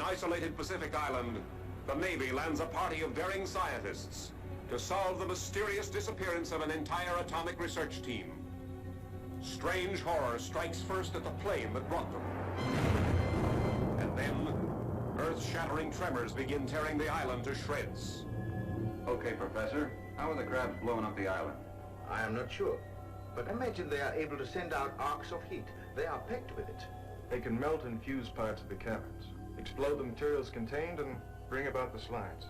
isolated Pacific island, the Navy lands a party of daring scientists to solve the mysterious disappearance of an entire atomic research team. Strange horror strikes first at the plane that brought them. And then, earth-shattering tremors begin tearing the island to shreds. Okay, Professor. How are the crabs blowing up the island? I am not sure. But imagine they are able to send out arcs of heat. They are packed with it. They can melt and fuse parts of the caverns, explode the materials contained, and bring about the slides.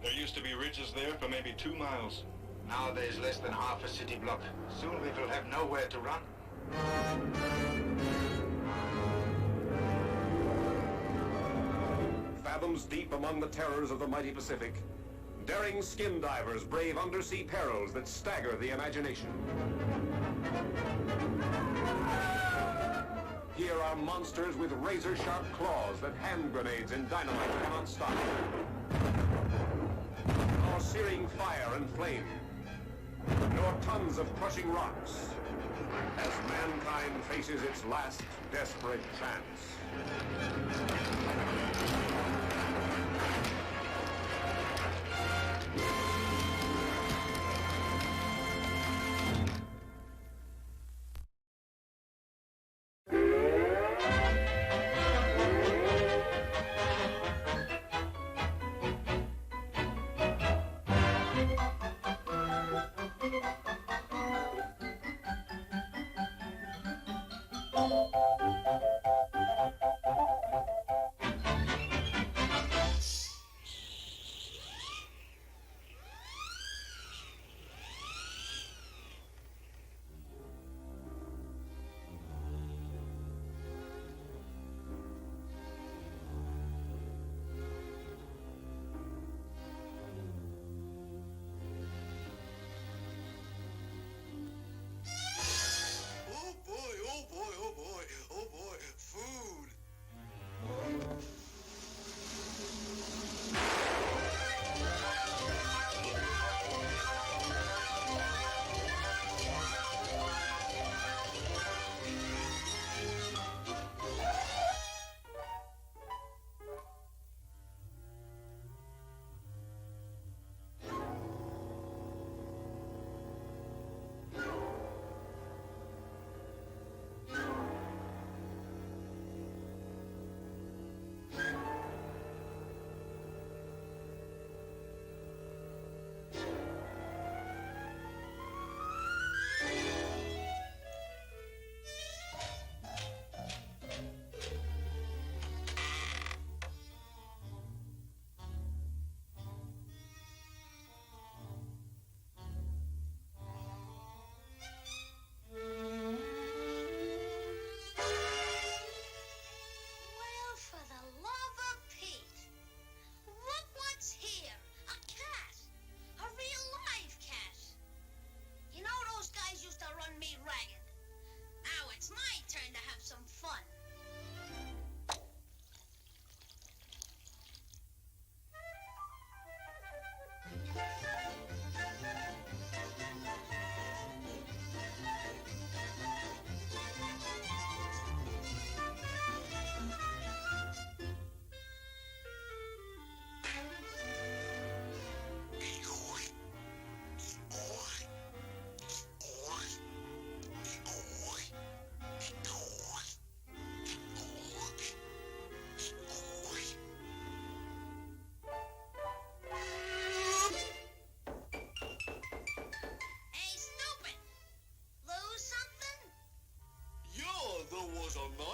There used to be ridges there for maybe 2 miles. Now there's less than half a city block. Soon we will have nowhere to run. Fathoms deep among the terrors of the mighty Pacific, daring skin divers brave undersea perils that stagger the imagination. Here are monsters with razor-sharp claws that hand grenades and dynamite cannot stop. Nor searing fire and flame, nor tons of crushing rocks, as mankind faces its last desperate chance.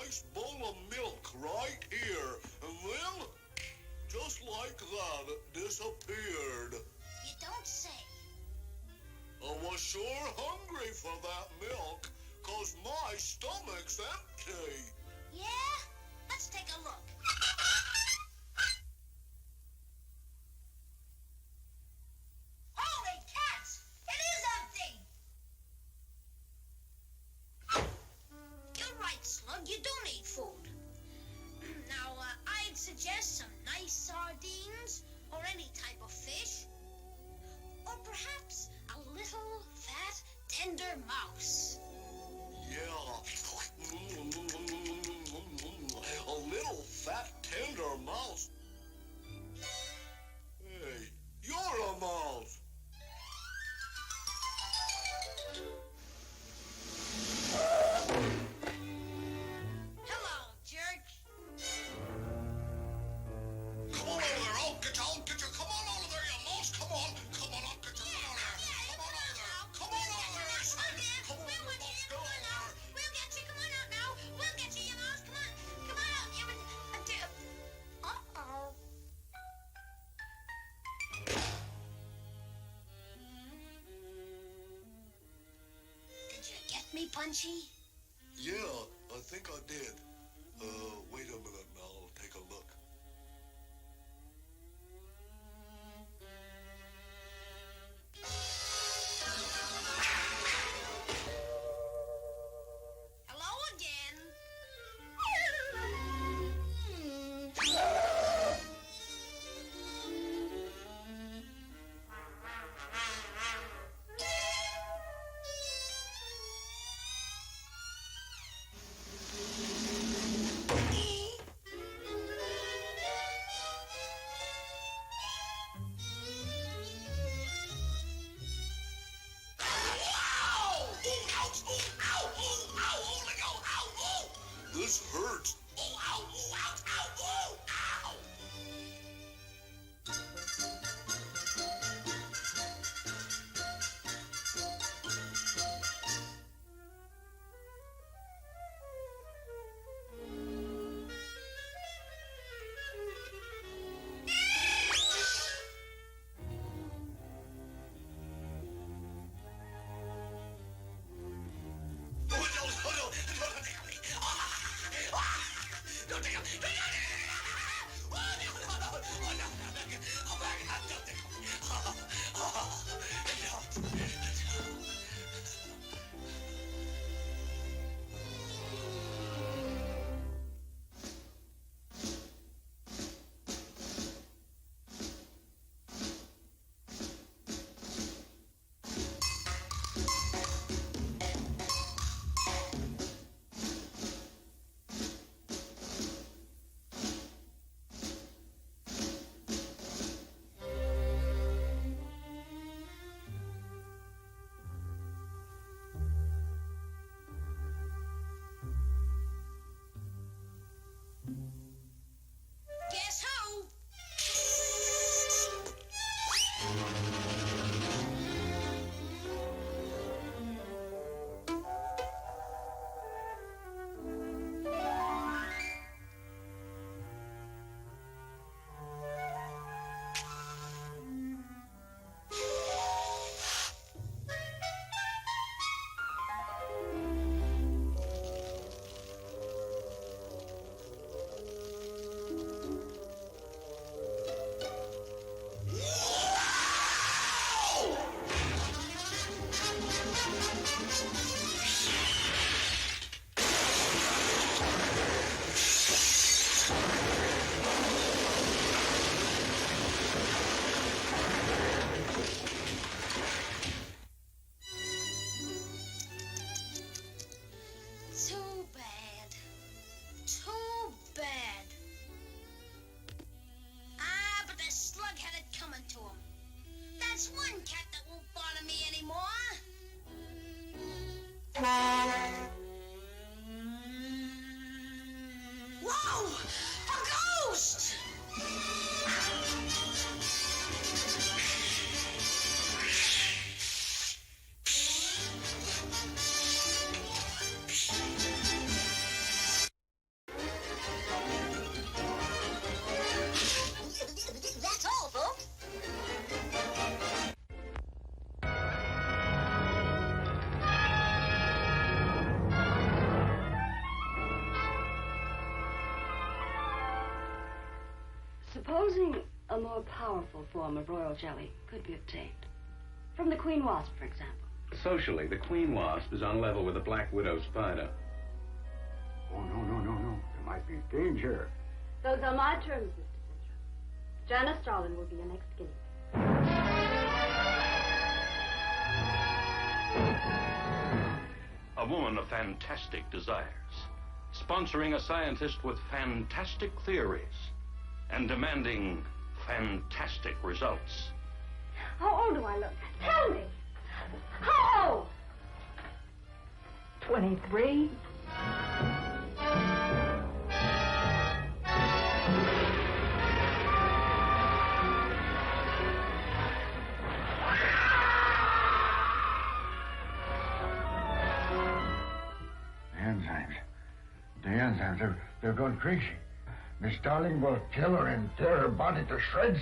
nice bowl of milk right here. And then, just like that, it disappeared. You don't say. I was sure hungry for that milk, 'cause my stomach's empty. Yeah? Let's take a look. Holy cats! It is empty! You're right, Slug. You don't eat food. Now, I'd suggest some nice sardines or any type of fish. Or perhaps a little, fat, tender mouse. Yeah. A little Hello, jerk. Come on over there, oh, get you, come on over there, you mouse, come on, up, get you over there, come on over there, I say, come on over, mouse, go over there. We'll get you, come on out now. We'll get you, you mouse, come on. Come on out, you uh-oh. Did you get me, Punchy? Yeah, I think I did. Wait a minute now, I'll take a look. Hello again. This hurts. Oh, ow, oh, ow, ow, oh, ow. Guess who? Too bad. Too bad. Ah, but the slug had it coming to him. That's one cat that won't bother me anymore. Whoa! A ghost! That's all, folks. Supposing a more powerful form of royal jelly could be obtained. From the queen wasp, for example. Socially, the queen wasp is on level with the black widow spider. Oh, no. There might be danger. Those are my terms, Mr. Central. Janice Starlin will be your next guinea pig. A woman of fantastic desires, sponsoring a scientist with fantastic theories, and demanding fantastic results. How old do I look? Tell me! How old? 23. The enzymes, they're going crazy. Miss Darling will kill her and tear her body to shreds.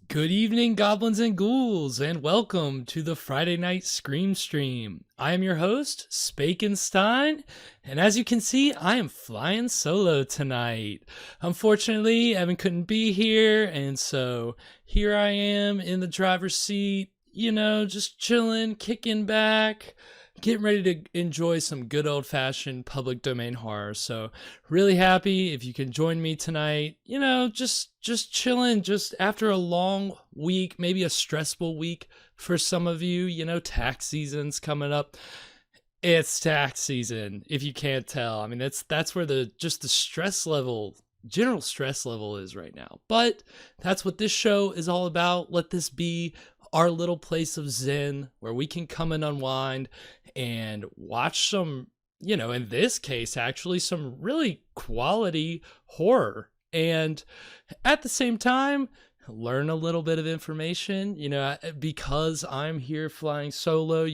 Good evening, goblins and ghouls, and welcome to the Friday Night Scream Stream. I am your host, Spakenstein, and as you can see, I am flying solo tonight. Unfortunately, Evan couldn't be here, and so here I am in the driver's seat, just chilling, kicking back, getting ready to enjoy some good old-fashioned public domain horror. So really happy if you can join me tonight, just chilling, just after a long week, maybe a stressful week for some of you. Tax season's coming up. It's tax season, if you can't tell. I mean, that's where the stress level, general stress level is right now. But that's what this show is all about. Let this be our little place of zen where we can come and unwind and watch some, in this case, actually some really quality horror. And at the same time, learn a little bit of information, because I'm here flying solo,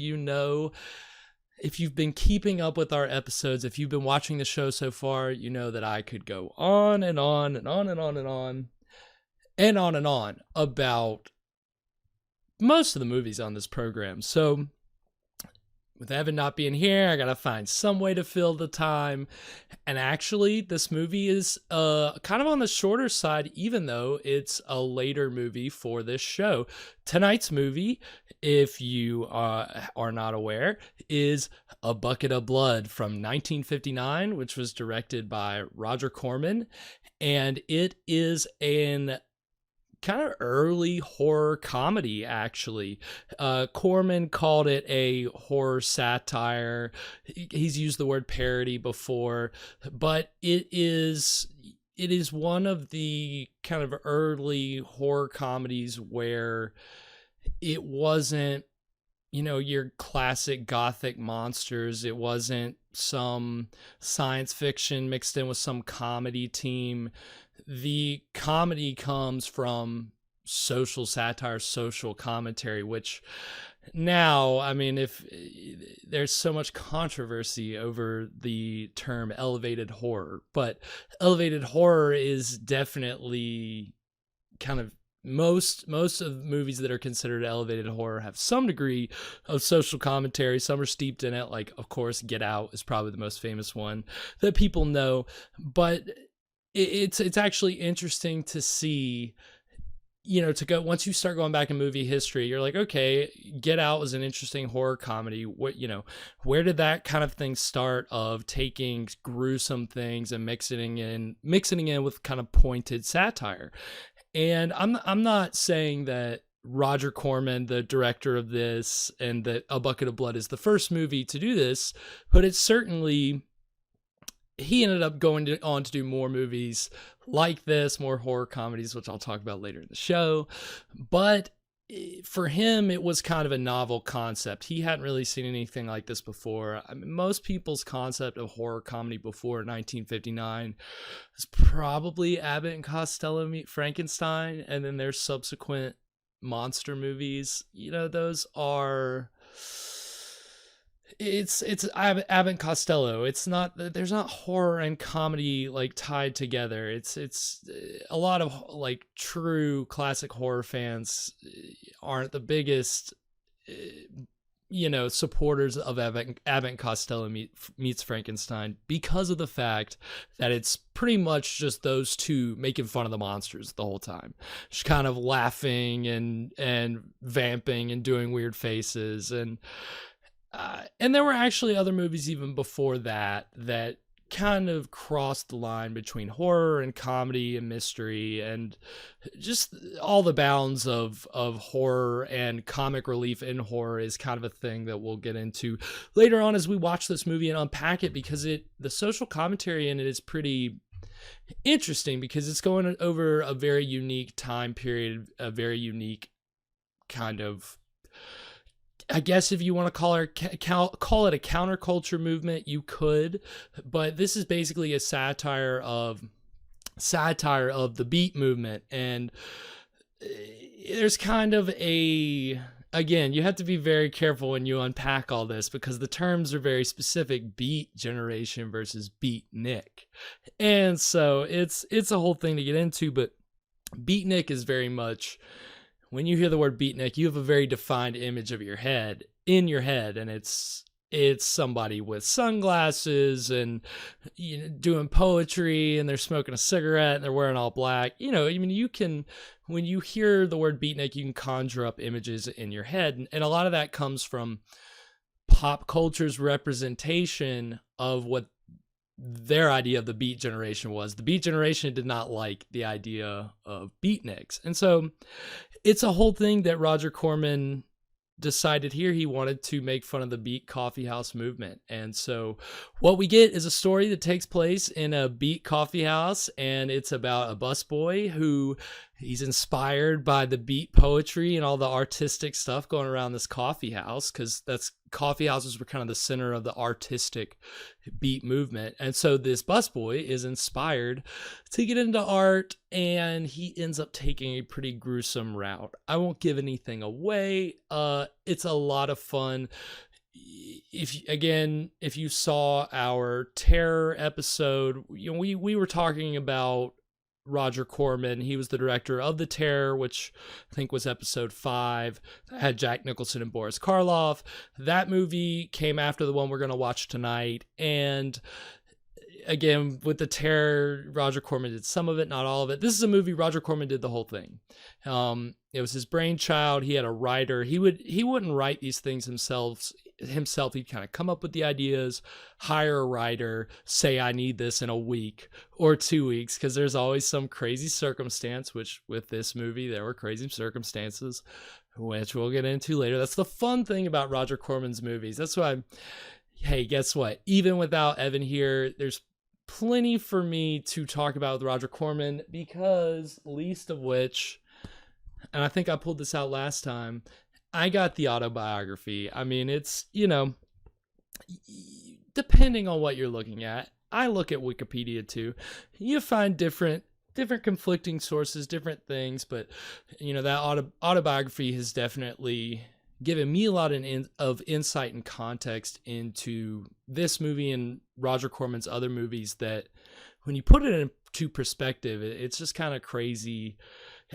if you've been keeping up with our episodes, if you've been watching the show so far, you know that I could go on and on and on and on and on and on and on about most of the movies on this program. So with Evan not being here, I gotta find some way to fill the time. And actually, this movie is kind of on the shorter side, even though it's a later movie for this show. Tonight's movie, if you are not aware, is A Bucket of Blood from 1959, which was directed by Roger Corman. And it is an kind of early horror comedy, actually. Corman called it a horror satire. He's used the word parody before, but it is one of the kind of early horror comedies where it wasn't, your classic gothic monsters. It wasn't some science fiction mixed in with some comedy team. The comedy comes from social satire, social commentary, which now, I mean, if there's so much controversy over the term elevated horror, but elevated horror is definitely kind of most of the movies that are considered elevated horror have some degree of social commentary. Some are steeped in it. Like, of course, Get Out is probably the most famous one that people know, but it's actually interesting to see, to go, once you start going back in movie history, you're like, okay, Get Out was an interesting horror comedy. What, where did that kind of thing start, of taking gruesome things and mixing in with kind of pointed satire? And I'm not saying that Roger Corman, the director of this, and that A Bucket of Blood is the first movie to do this, but it's certainly, he ended up going on to do more movies like this, more horror comedies, which I'll talk about later in the show. But for him, it was kind of a novel concept. He hadn't really seen anything like this before. I mean, most people's concept of horror comedy before 1959 is probably Abbott and Costello Meet Frankenstein, and then their subsequent monster movies. You know, those are... It's Abbott and Costello. It's not, there's not horror and comedy like tied together. It's a lot of like true classic horror fans aren't the biggest supporters of Abbott and Costello meets Frankenstein because of the fact that it's pretty much just those two making fun of the monsters the whole time, just kind of laughing and vamping and doing weird faces. And there were actually other movies even before that kind of crossed the line between horror and comedy and mystery and just all the bounds of horror, and comic relief in horror is kind of a thing that we'll get into later on as we watch this movie and unpack it, because the social commentary in it is pretty interesting, because it's going over a very unique time period, a very unique kind of, I guess if you want to call it a counterculture movement, you could, but this is basically a satire of the beat movement. And there's kind of again, you have to be very careful when you unpack all this, because the terms are very specific: beat generation versus beatnik. And so it's a whole thing to get into, but beatnik is very much, when you hear the word beatnik, you have a very defined image of in your head, and it's somebody with sunglasses and doing poetry, and they're smoking a cigarette, and they're wearing all black. I mean, when you hear the word beatnik, you can conjure up images in your head, and a lot of that comes from pop culture's representation of what their idea of the beat generation was. The beat generation did not like the idea of beatniks. And so it's a whole thing that Roger Corman decided here. He wanted to make fun of the beat coffee house movement. And so what we get is a story that takes place in a beat coffee house, and it's about a busboy who he's inspired by the beat poetry and all the artistic stuff going around this coffee house, because coffee houses were kind of the center of the artistic beat movement. And so this busboy is inspired to get into art, and he ends up taking a pretty gruesome route. I won't give anything away. It's a lot of fun. If you saw our terror episode, we were talking about Roger Corman. He was the director of The Terror, which I think was episode 5. That had Jack Nicholson and Boris Karloff. That movie came after the one we're going to watch tonight. And again, with The Terror, Roger Corman did some of it, not all of it. This is a movie Roger Corman did the whole thing. It was his brainchild. He had a writer. He wouldn't write these things himself. He'd kind of come up with the ideas, hire a writer, say, I need this in a week or 2 weeks, because there's always some crazy circumstance, which with this movie, there were crazy circumstances, which we'll get into later. That's the fun thing about Roger Corman's movies. That's why, hey, guess what? Even without Evan here, there's plenty for me to talk about with Roger Corman, because least of which, and I think I pulled this out last time, I got the autobiography. I mean, it's, depending on what you're looking at. I look at Wikipedia too. You find different conflicting sources, different things, but that autobiography has definitely given me a lot of insight and context into this movie and Roger Corman's other movies, that when you put it into perspective, it's just kind of crazy.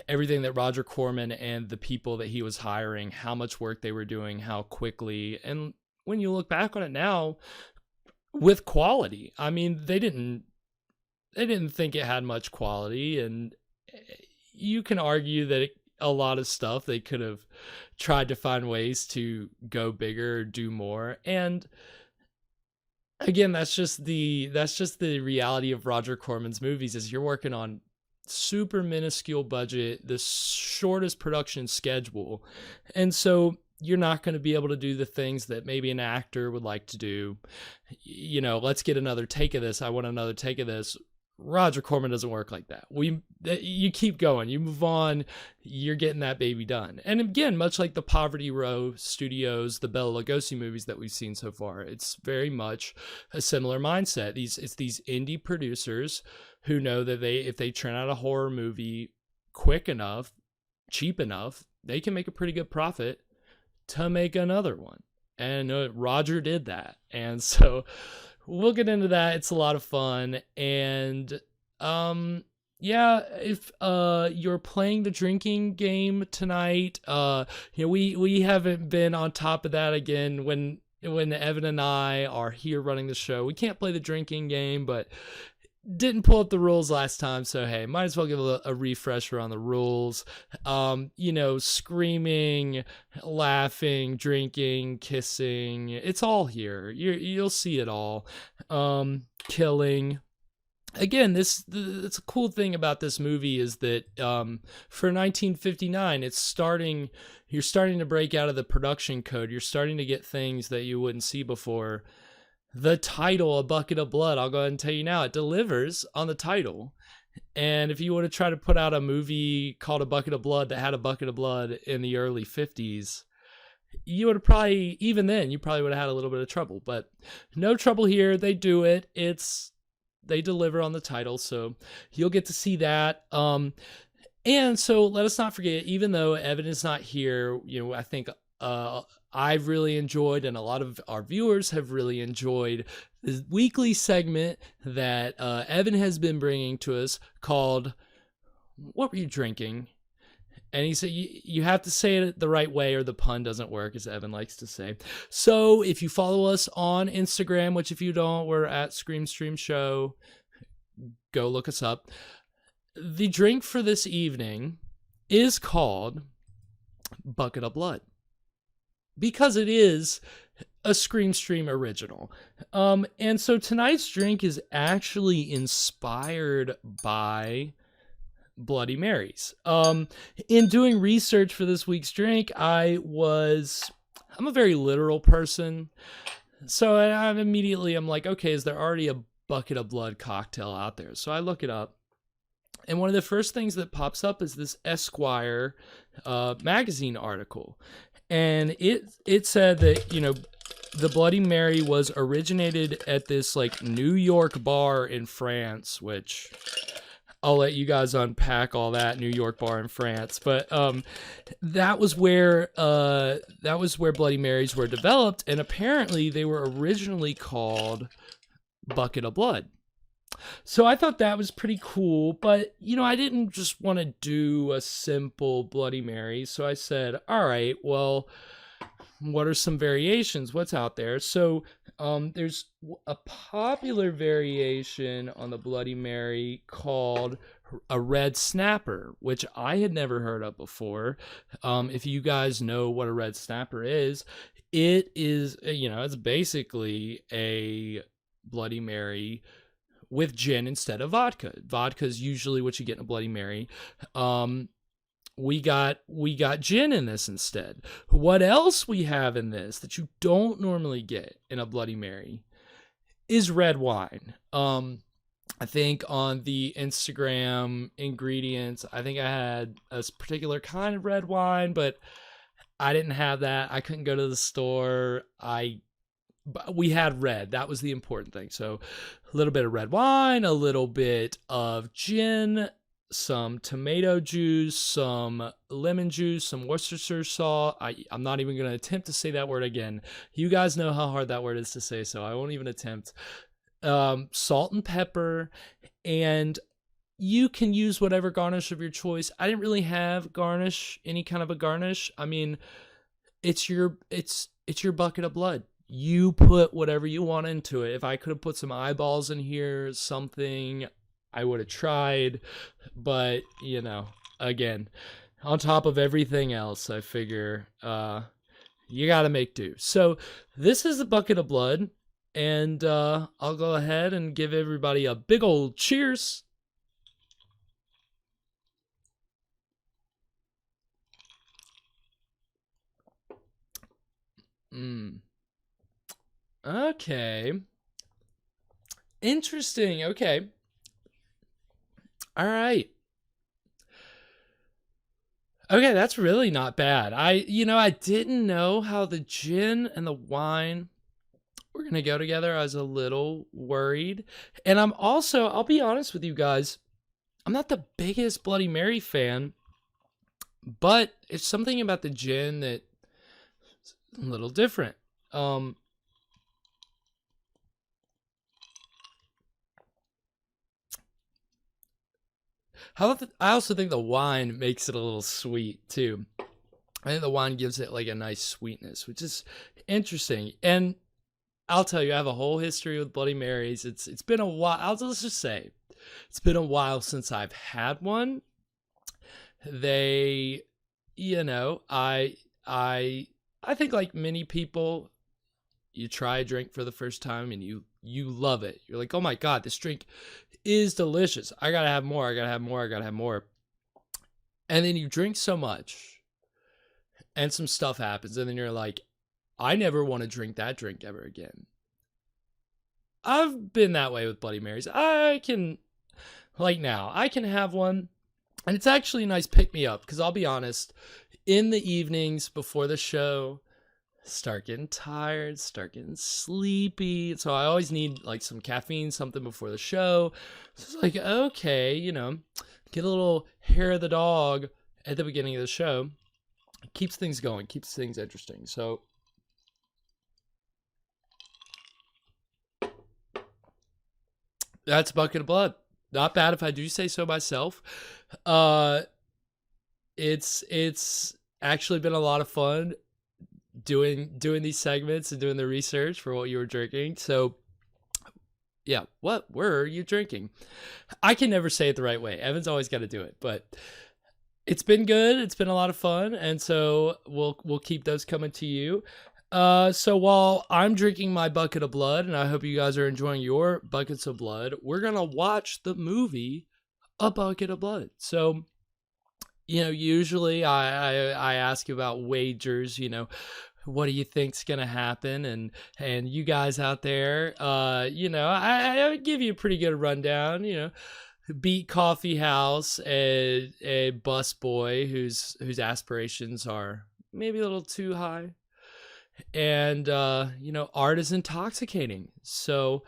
Everything that Roger Corman and the people that he was hiring, how much work they were doing, how quickly. And when you look back on it now, with quality, I mean, they didn't think it had much quality. And you can argue that a lot of stuff they could have tried to find ways to go bigger or do more. And again, that's just the reality of Roger Corman's movies, is you're working on super minuscule budget, the shortest production schedule. And so you're not going to be able to do the things that maybe an actor would like to do. Let's get another take of this. I want another take of this. Roger Corman doesn't work like that. You keep going, you move on, you're getting that baby done. And again, much like the Poverty Row Studios, the Bela Lugosi movies that we've seen so far, it's very much a similar mindset. It's these indie producers who know that if they turn out a horror movie quick enough, cheap enough, they can make a pretty good profit to make another one. And Roger did that. And so we'll get into that. It's a lot of fun. And yeah, if you're playing the drinking game tonight, we haven't been on top of that again when Evan and I are here running the show. We can't play the drinking game, but didn't pull up the rules last time, so hey, might as well give a refresher on the rules. Screaming, laughing, drinking, kissing, it's all here. You'll see it all. Killing. Again, it's a cool thing about this movie is that for 1959, you're starting to break out of the production code. You're starting to get things that you wouldn't see before. The title, A Bucket of Blood, I'll go ahead and tell you now, it delivers on the title. And if you would have tried to put out a movie called A Bucket of Blood that had a bucket of blood in the early 50s, you would have probably, even then, you probably would have had a little bit of trouble. But no trouble here. They do it. They deliver on the title, so you'll get to see that. And so let us not forget, even though Evan is not here, I think I've really enjoyed, and a lot of our viewers have really enjoyed, the weekly segment that Evan has been bringing to us called "What Were You Drinking?" And he said, you have to say it the right way or the pun doesn't work, as Evan likes to say. So if you follow us on Instagram, which if you don't, we're at Scream Stream Show, go look us up. The drink for this evening is called Bucket of Blood, because it is a Scream Stream original. And so tonight's drink is actually inspired by Bloody Marys. In doing research for this week's drink, I'm a very literal person. So I'm like, okay, is there already a Bucket of Blood cocktail out there? So I look it up. And one of the first things that pops up is this Esquire magazine article. And it said that, the Bloody Mary was originated at this like New York bar in France, which I'll let you guys unpack all that New York bar in France. But that was where Bloody Marys were developed, and apparently they were originally called Bucket of Blood. So I thought that was pretty cool, but I didn't just want to do a simple Bloody Mary. So I said, all right, well, what are some variations? What's out there? So there's a popular variation on the Bloody Mary called a Red Snapper, which I had never heard of before. If you guys know what a Red Snapper is, it is, it's basically a Bloody Mary with gin instead of vodka. Vodka is usually what you get in a Bloody Mary. We got gin in this instead. What else we have in this that you don't normally get in a Bloody Mary is red wine. I think on the Instagram ingredients, I think I had a particular kind of red wine, but I didn't have that. I couldn't go to the store. We had red. That was the important thing. So a little bit of red wine, a little bit of gin, some tomato juice, some lemon juice, some Worcestershire sauce. I'm not even going to attempt to say that word again. You guys know how hard that word is to say, so I won't even attempt. Salt and pepper, and you can use whatever garnish of your choice. I didn't really have any kind of a garnish. I mean, it's your bucket of blood. You put whatever you want into it. If I could have put some eyeballs in here, something, I would have tried. But, again, on top of everything else, I figure you got to make do. So this is a bucket of blood. And I'll go ahead and give everybody a big old cheers. Okay. Interesting. Okay. All right. Okay, that's really not bad. I didn't know how the gin and the wine were going to go together. I was a little worried. And I'll be honest with you guys, I'm not the biggest Bloody Mary fan, but it's something about the gin that's a little different. I also think the wine makes it a little sweet too. I think the wine gives it like a nice sweetness, which is interesting. And I'll tell you, I have a whole history with Bloody Marys. It's been a while. Let's just say it's been a while since I've had one. They, I think like many people, you try a drink for the first time and you love it. You're like, oh my God, this drink is delicious. I gotta have more. I gotta have more. I gotta have more. And then you drink so much and some stuff happens. And then you're like, I never want to drink that drink ever again. I've been that way with Bloody Marys. I can have one. And it's actually a nice pick-me-up. Because I'll be honest, in the evenings before the show, start getting tired, start getting sleepy. So I always need like some caffeine, something before the show. So it's like, okay, get a little hair of the dog at the beginning of the show. It keeps things going, keeps things interesting. So that's Bucket of Blood. Not bad if I do say so myself. It's actually been a lot of fun doing these segments and doing the research for what you were drinking. So yeah, what were you drinking? I can never say it the right way. Evan's always got to do it, but it's been good. It's been a lot of fun. And so we'll keep those coming to you. So while I'm drinking my bucket of blood, and I hope you guys are enjoying your buckets of blood, we're going to watch the movie A Bucket of Blood. So, usually I ask you about wagers, what do you think's going to happen? And you guys out there, I give you a pretty good rundown, Beat Coffee House, a bus boy whose aspirations are maybe a little too high. And, art is intoxicating. So,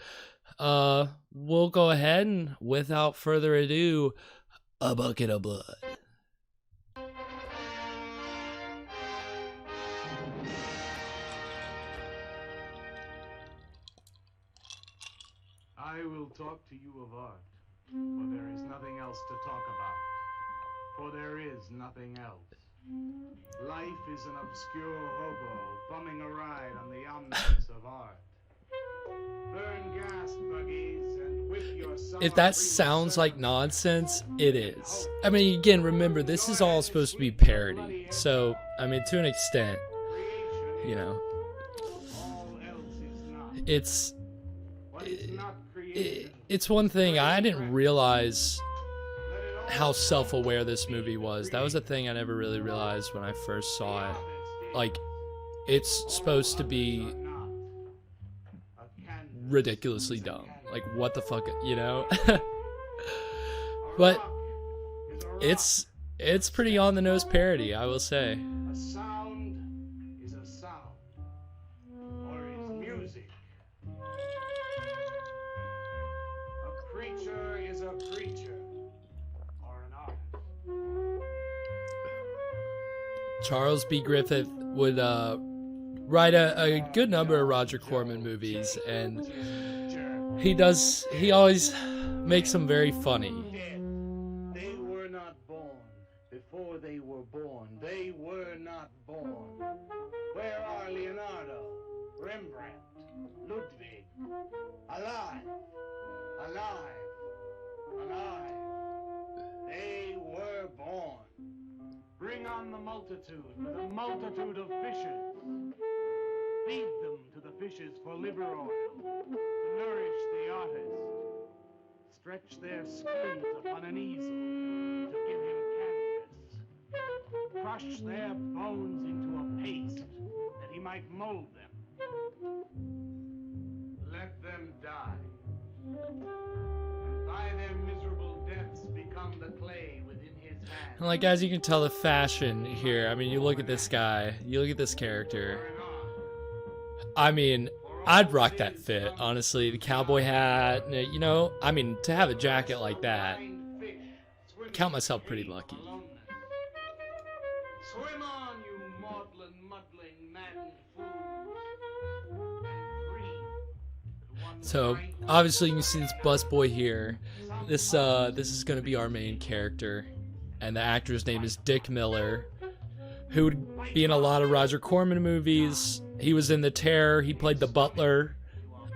we'll go ahead and without further ado, A Bucket of Blood. I will talk to you of art, for there is nothing else to talk about, for there is nothing else. Life is an obscure hobo bumming a ride on the omnibus of art. Burn gas buggies and whip your If that sounds like nonsense, it is. I mean, again, remember, this is all supposed to be parody. So, I mean, to an extent, it's one thing. I didn't realize how self-aware this movie was. That was a thing I never really realized when I first saw it. Like, it's supposed to be ridiculously dumb. Like, what the fuck, But it's pretty on the nose parody, I will say. A sound is a sound, or is music. A creature is a creature, or an artist. Charles B. Griffith would write a good number of Roger Corman movies, and he always makes them very funny. They were not born before they were born. They were not born. Where are Leonardo, Rembrandt, Ludwig? Alive, alive, alive. They were born. Bring on the multitude with a multitude of fishes. Feed them to the fishes for liver oil, to nourish the artist. Stretch their skins upon an easel to give him canvas. Crush their bones into a paste that he might mold them. Let them die. And by their miserable deaths become And like, as you can tell, the fashion here, I mean, you look at this guy, you look at this character. I mean, I'd rock that fit, honestly. The cowboy hat, you know, I mean, to have a jacket like that, I count myself pretty lucky. Swim on, you maudlin, muddling, maddened fools. So, obviously, you can see this busboy here. This is going to be our main character. And the actor's name is Dick Miller, who would be in a lot of Roger Corman movies. He was in The Terror. He played the butler,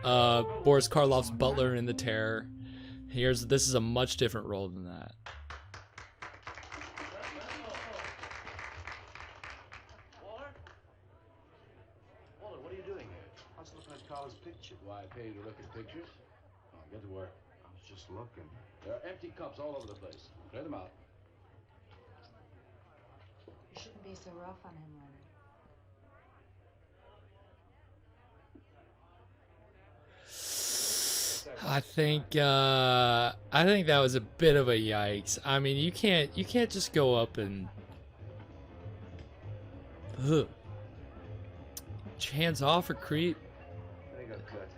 Boris Karloff's butler in The Terror. This is a much different role than that. Walter, what are you doing here? I was looking at Carl's picture. Why, I pay you to look at pictures? Oh, get to work. I was just looking. There are empty cups all over the place. Clear them out. You shouldn't be so rough on him, Leonard. I think that was a bit of a yikes. I mean, you can't just go up and hands off or creep. They got cut.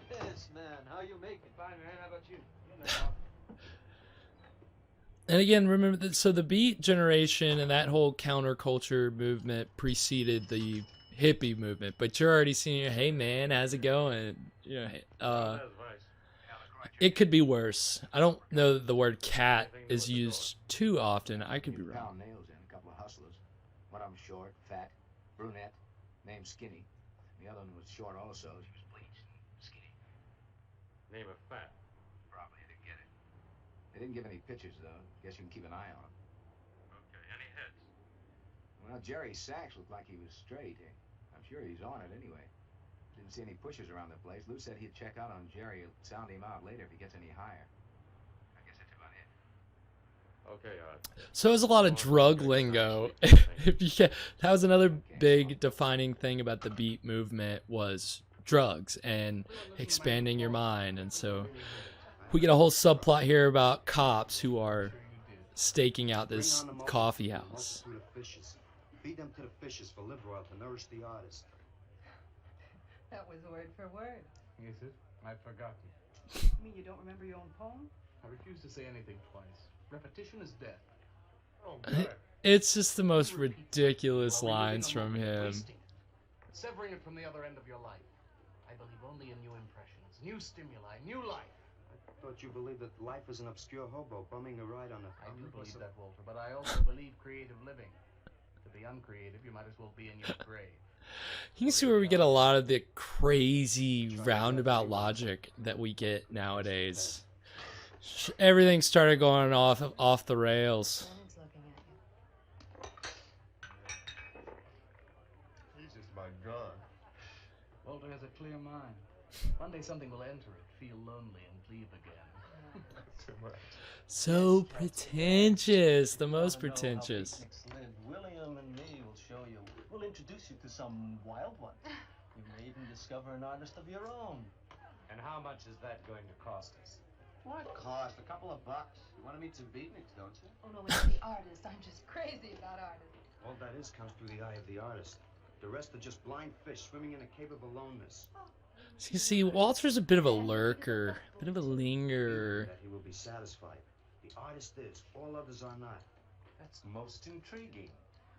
Yes, man. How you making? Fine, man. How about you? And again, remember that, so the Beat generation and that whole counterculture movement preceded the hippie movement, but you're already seeing, hey man, how's it going? You know, it could be worse. I don't know that the word cat is used too often. I could be wrong. Nails in a couple of hustlers. One of them short, fat, brunette, named Skinny. The other one was short also. She was bleached and skinny. Name of fat. Probably didn't get it. They didn't give any pictures though. Guess you can keep an eye on them. Okay, any hits? Well, Jerry Sachs looked like he was straight. I'm sure he's on it anyway. Didn't see any pushers around the place. Lou said he'd check out on Jerry. He'll sound him out later if he gets any higher. I guess that's about it. Okay, So there's a lot of drug lingo. That was another big defining thing about the Beat movement was drugs and expanding your mind. And so we get a whole subplot here about cops who are staking out this coffee house. Feed them to the fishes for liver oil to nourish the artist. That was word for word. Is it? I've forgotten. You mean you don't remember your own poem? I refuse to say anything twice. Repetition is death. It's just the most ridiculous lines from him. Severing it from the other end of your life. I believe only in new impressions, new stimuli, new life. I thought you believed that life is an obscure hobo bumming a ride on a... I do believe that, Walter, but I also believe creative living. To be uncreative, you might as well be in your grave. You can see where we get a lot of the crazy roundabout logic that we get nowadays. Everything started going off the rails. He's just about gone. Walter has a clear mind. One day something will enter it, feel lonely, and leave again. Too much. So pretentious, the most pretentious. William and me will show you. We'll introduce you to some wild one. You may even discover an artist of your own. And how much is that going to cost us? What cost? A couple of bucks. You want to meet some beatniks, don't you? Oh, no, it's the artist. I'm just crazy about artists. All that is comes through the eye of the artist. The rest are just blind fish swimming in a cave of aloneness. So you see, Walter's a bit of a lurker, a bit of a linger. That he will be satisfied. The artist is. All others are not. That's most intriguing.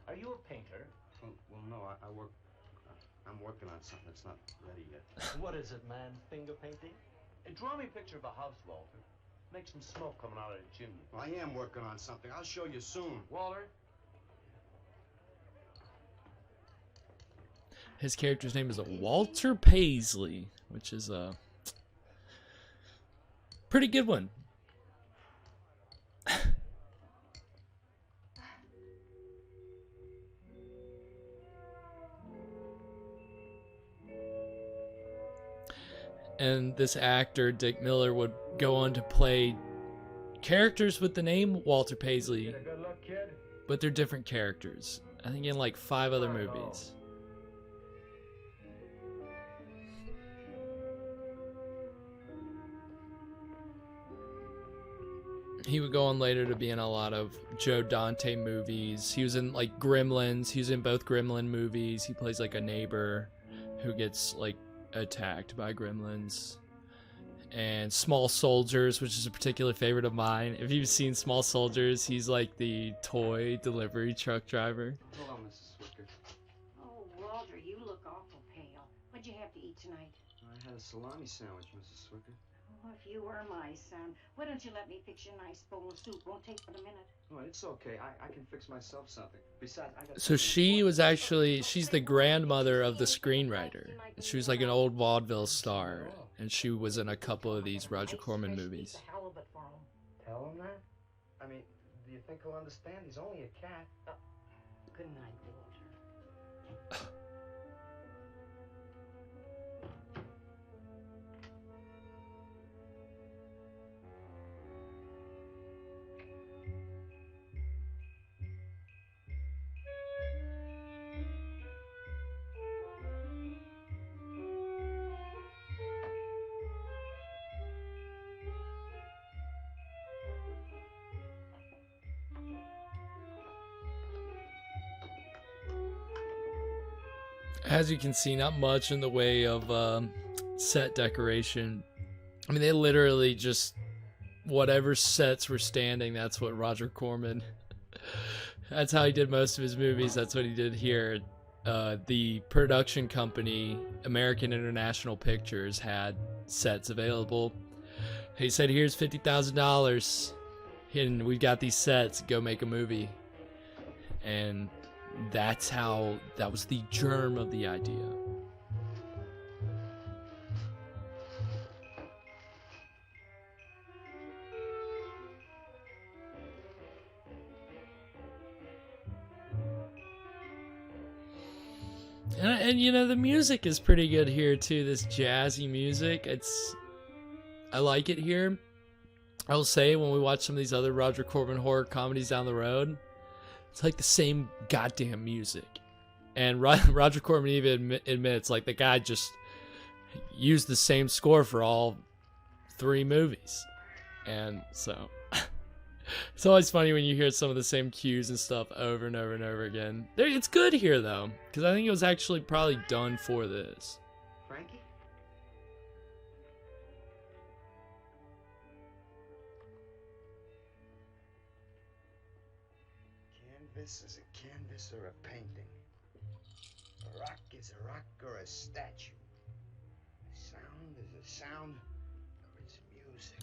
Are you a painter? Well, no, I'm working on something that's not ready yet. What is it, man? Finger painting? Draw me a picture of a house, Walter. Make some smoke coming out of the chimney. Well, I am working on something. I'll show you soon. Walter? His character's name is Walter Paisley, which is a pretty good one. And this actor, Dick Miller, would go on to play characters with the name Walter Paisley, but they're different characters. I think in like 5 other movies. He would go on later to be in a lot of Joe Dante movies. He was in like Gremlins. He was in both Gremlin movies. He plays like a neighbor who gets like attacked by gremlins. And Small Soldiers, which is a particular favorite of mine. If you've seen Small Soldiers, he's like the toy delivery truck driver. Hold on, Mrs. Swicker. Oh, Roger, you look awful pale. What'd you have to eat tonight? I had a salami sandwich, Mrs. Swicker. Oh, if you were my son, why don't you let me fix you a nice bowl of soup? Won't take but a minute. Oh, it's okay. I can fix myself something. Besides, I got... So she was actually, she's the grandmother of the screenwriter. She was like an old vaudeville star, and she was in a couple of these Roger Corman movies. Tell him that? I mean, do you think he'll understand? He's only a cat. Good night, Walter. As you can see, not much in the way of set decoration. I mean, they literally just, whatever sets were standing, that's what Roger Corman, that's how he did most of his movies. That's what he did here. The production company, American International Pictures, had sets available. He said, here's $50,000 and we've got these sets, go make a movie. And that's how, that was the germ of the idea. And you know, the music is pretty good here too, this jazzy music. I like it here. I will say, when we watch some of these other Roger Corman horror comedies down the road, it's like the same goddamn music. And Roger Corman even admits, like, the guy just used the same score for all 3 movies. And so, it's always funny when you hear some of the same cues and stuff over and over and over again. It's good here, though, because I think it was actually probably done for this. Frankie? Canvas is a canvas or a painting. A rock is a rock or a statue. A sound is a sound or it's music.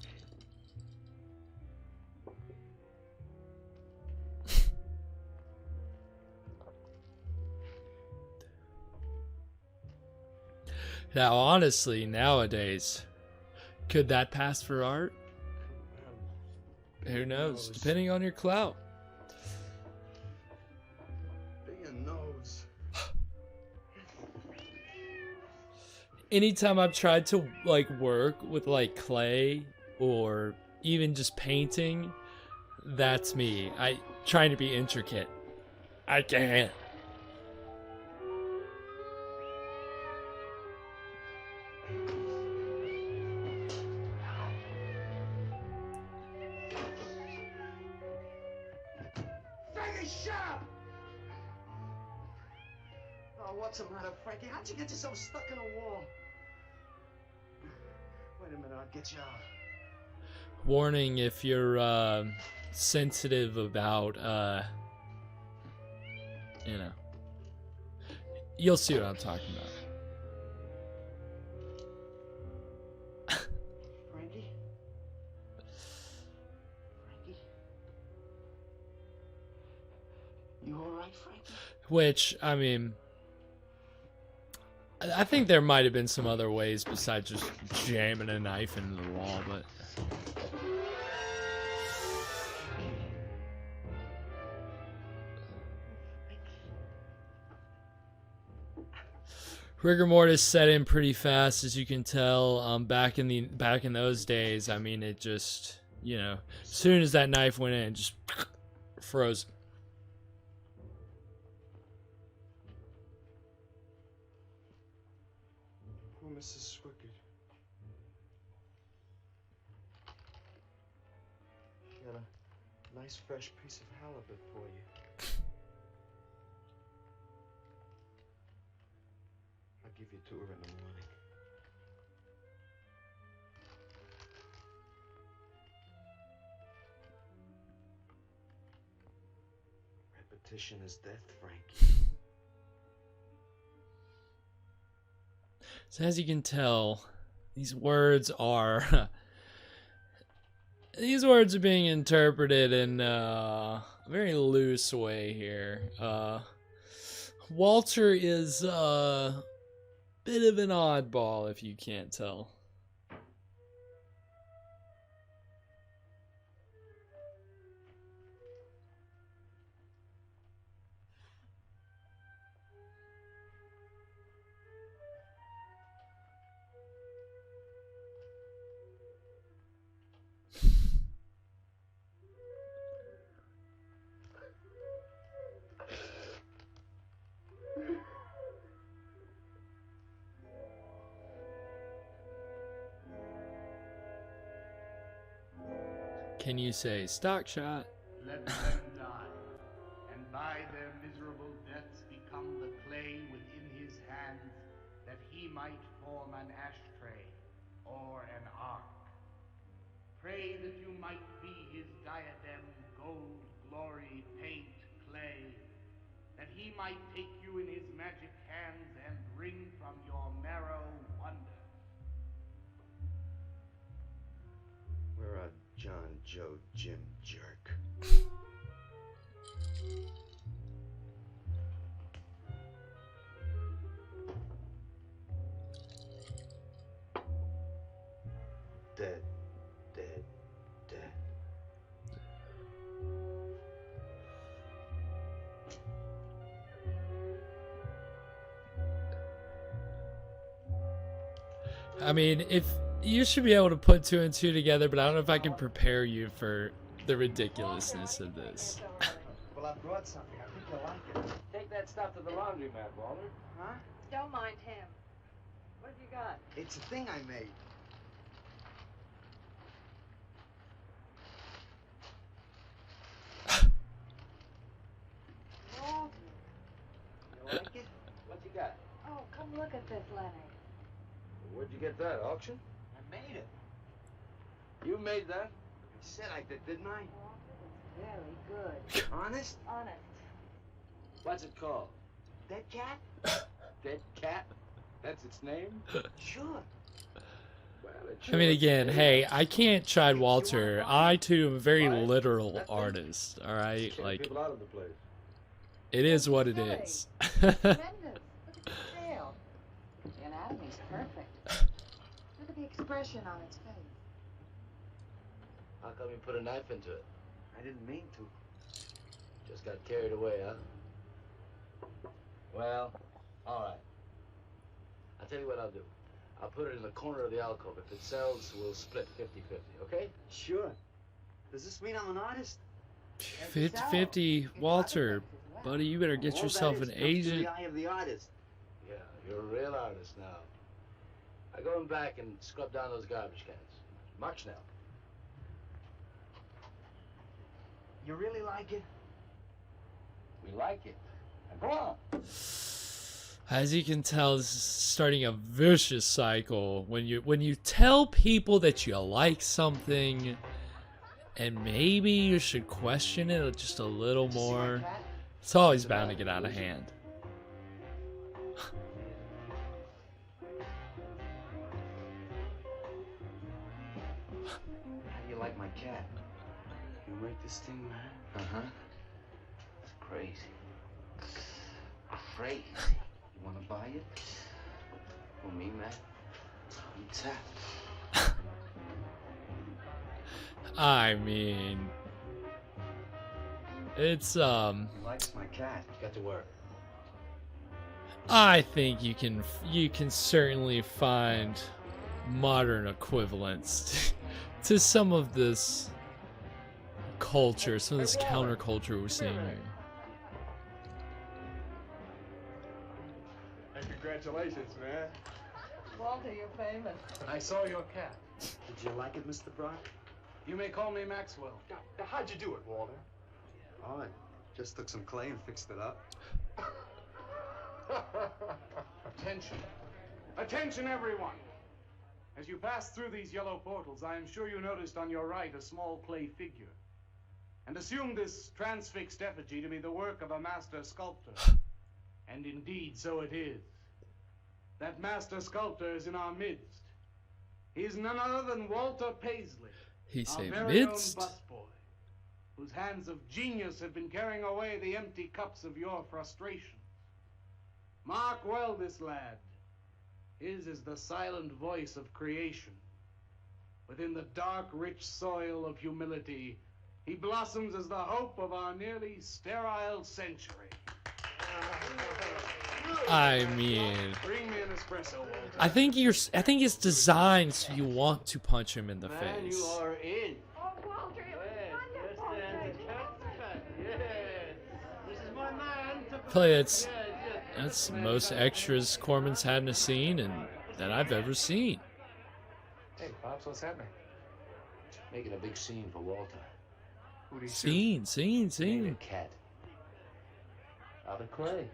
Now, honestly, nowadays, could that pass for art? Who knows? Depending on your clout. Anytime I've tried to like work with like clay or even just painting, that's me. Trying to be intricate. I can't. Frankie, shut up! Oh, what's the matter, Frankie? How'd you get yourself stuck in a wall? Wait a minute, I'll get you out. Warning if you're sensitive about, you know, you'll see what I'm talking about. Frankie? Frankie? You alright, Frankie? Which, I mean, I think there might have been some other ways besides just jamming a knife into the wall, but... Rigor mortis set in pretty fast, as you can tell. Back in those days, I mean, it just, you know, as soon as that knife went in, it just froze. fresh piece of halibut for you. I'll give you to her in the morning. Repetition is death, Frankie. So as you can tell, these words are being interpreted in a very loose way here. Walter is a bit of an oddball, if you can't tell. Can you say stock shot? Let them die, and by their miserable deaths become the clay within his hands, that he might form an ashtray or an ark. Pray that you might be his diadem, gold, glory, paint, clay, that he might take you in his magic hands and wring from your marrow wonder. We're a John, Joe, Jim jerk. Dead, dead, dead. I mean, if you should be able to put two and two together, but I don't know if I can prepare you for the ridiculousness of this. Well, I brought something. I think you'll like it. Take that stuff to the laundromat, Walter. Huh? Don't mind him. What have you got? It's a thing I made. Walter. You like it? What you got? Oh, come look at this, Lenny. Where'd you get that, auction? I made it. You made that? I said I did, didn't I? Walter, it's very good. Honest? Honest. What's it called? Dead cat? Dead cat? That's its name? Sure. Well, I mean, again, hey, I can't chide Walter. I, too, am a very literal artist, alright? Like, people out of the place. it is what it is. Tremendous. Look at the tail. The anatomy's perfect. Look at the expression on its face. How come you put a knife into it? I didn't mean to. Just got carried away, huh? Well, all right. I'll tell you what I'll do. I'll put it in the corner of the alcove. If it sells, we'll split 50-50, okay? Sure. Does this mean I'm an artist? 50-50, Walter. Buddy, you better get All yourself that an is comes through agent. the eye of the artist. Yeah, you're a real artist now. I go in back and scrub down those garbage cans. March now. You really like it? We like it. Now go on. As you can tell, this is starting a vicious cycle. When you tell people that you like something, and maybe you should question it just a little more, it's always bound to get out of hand. How do you like my cat? You make this thing, man? Uh-huh. It's crazy. Crazy. You want to buy it? For me, man? I'm tapped. I mean, it's He likes my cat. Got to work. I think you can certainly find modern equivalents to some of this culture, some of this counterculture we're seeing here. Hey, congratulations, man. Walter, you're famous. I saw your cat. Did you like it, Mr. Brock? You may call me Maxwell. Now, how'd you do it, Walter? All right. Just took some clay and fixed it up. Attention. Attention, everyone. As you pass through these yellow portals, I am sure you noticed on your right a small clay figure, and assumed this transfixed effigy to be the work of a master sculptor. And indeed, so it is. That master sculptor is in our midst. He is none other than Walter Paisley, our very own busboy, whose hands of genius have been carrying away the empty cups of your frustration. Mark well this lad. His is the silent voice of creation. Within the dark, rich soil of humility, he blossoms as the hope of our nearly sterile century. I mean, Bring me an espresso, Walter. I think it's designed so you want to punch him in the face. You are in. Oh, Walter, it was wonderful. This is my man. Play that's the most extras Corman's had in a scene and that I've ever seen. Hey, Pops, what's happening? Making a big scene for Walter. Who do you Scene. Made a cat. Out of clay.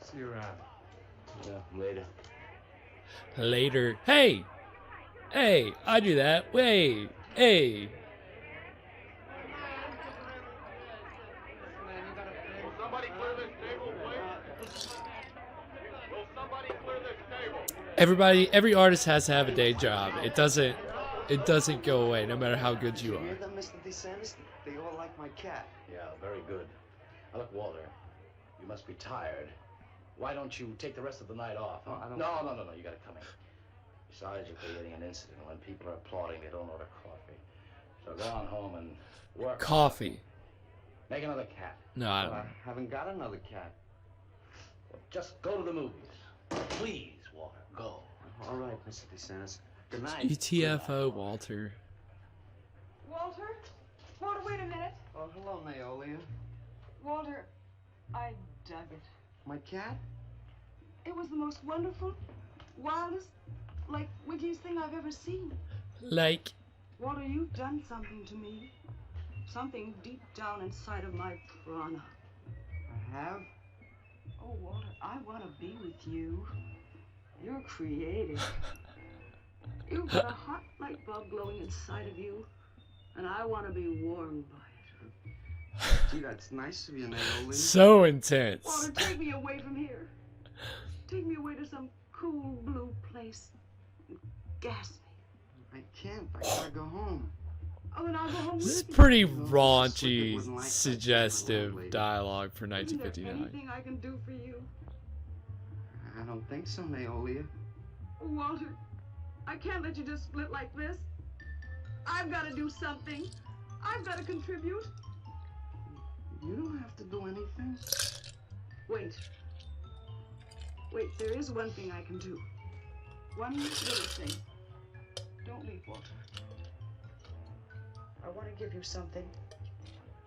See you around. Yeah, later. Later. Hey, I do that. Wait, hey. Will somebody clear this table, please? Will somebody clear this table? Every artist has to have a day job. It doesn't go away no matter how good you You are. hear them, Mr. DeSantis? They all like my cat. Yeah, very good. Now, look, Walter, you must be tired. Why don't you take the rest of the night off? Huh? I don't- No, you gotta come in. Besides, you're creating an incident. When people are applauding, they don't order coffee. So go on home and work. Coffee. Make another cat. No, I don't. I haven't got another cat. Well, just go to the movies. Please, Walter, go. All right, Mr. DeSantis. Good night. GTFO, Walter. Walter? Walter, wait a minute. Oh, hello, Naolia. Walter, I dug it. My cat? It was the most wonderful, wildest, like, wittiest thing I've ever seen. Like, Walter, you've done something to me. Something deep down inside of my prana. I have? Oh, Walter, I want to be with you. You're creative. You've got a hot light bulb glowing inside of you, and I want to be warmed by it. Gee, that's nice of you, Naolia. so intense. Walter, take me away from here. Take me away to some cool blue place. Gas me. I can't. I gotta go home. Oh, then I'll go home This is with you. pretty raunchy, suggestive dialogue for Isn't there 1959. anything I can do for you? I don't think so, Naolia. Oh, Walter, I can't let you just split like this. I've got to do something. I've got to contribute. You don't have to do anything. Wait. Wait, there is one thing I can do. One little thing. Don't leave, Walter. I want to give you something.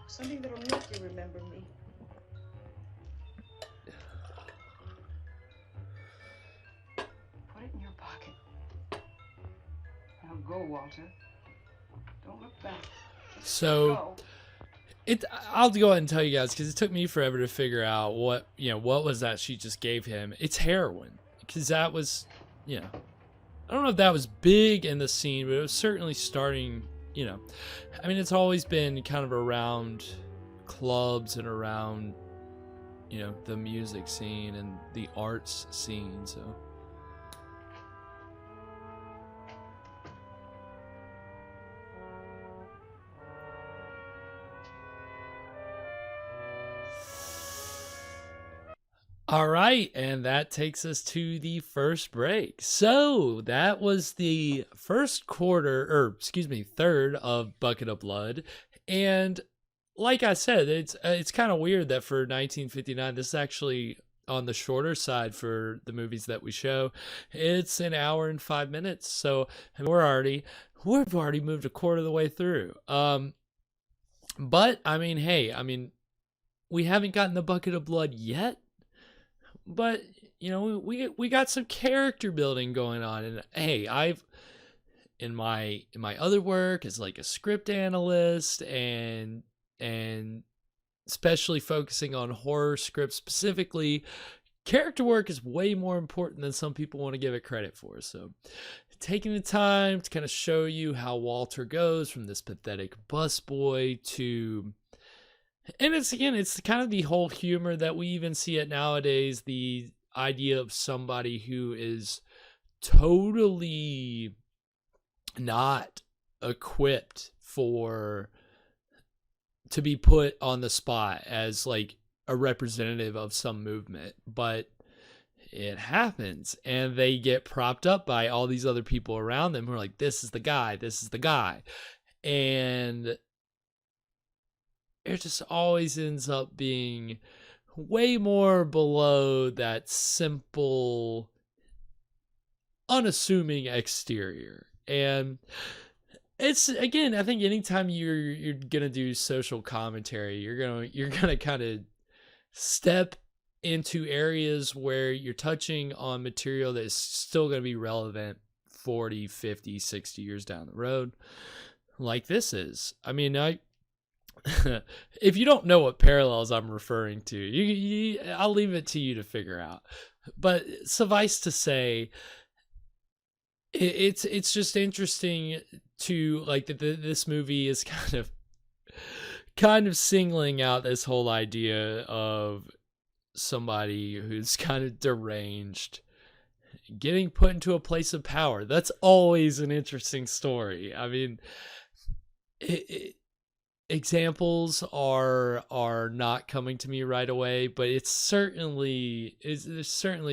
Something that'll make you remember me. Put it in your pocket. Now go, Walter. Don't look back. Just So, go. I'll go ahead and tell you guys because it took me forever to figure out what was that she just gave him. It's heroin because that was, I don't know if that was big in the scene, but it was certainly starting. I mean, it's always been kind of around clubs and around, the music scene and the arts scene. So. All right, and that takes us to the first break. So that was the third of Bucket of Blood. And like I said, it's kind of weird that for 1959, this is actually on the shorter side for the movies that we show. It's an hour and 5 minutes. So and we've already moved a quarter of the way through. But I mean, we haven't gotten the Bucket of Blood yet. But we got some character building going on, and hey, I've in my other work as like a script analyst and and especially focusing on horror scripts specifically, character work is way more important than some people want to give it credit for. So taking the time to kind of show you how Walter goes from this pathetic busboy to, and it's kind of the whole humor that we even see it nowadays, the idea of somebody who is totally not equipped to be put on the spot as like a representative of some movement, but it happens and they get propped up by all these other people around them who are like, this is the guy. And it just always ends up being way more below that simple, unassuming exterior. And it's, again, I think anytime you're gonna do social commentary, you're gonna kind of step into areas where you're touching on material that is still going to be relevant 40, 50, 60 years down the road, like this is. I mean, if you don't know what parallels I'm referring to, I'll leave it to you to figure out. But suffice to say, it's just interesting to, like, this movie is kind of singling out this whole idea of somebody who's kind of deranged getting put into a place of power. That's always an interesting story. I mean, examples are not coming to me right away, but there's certainly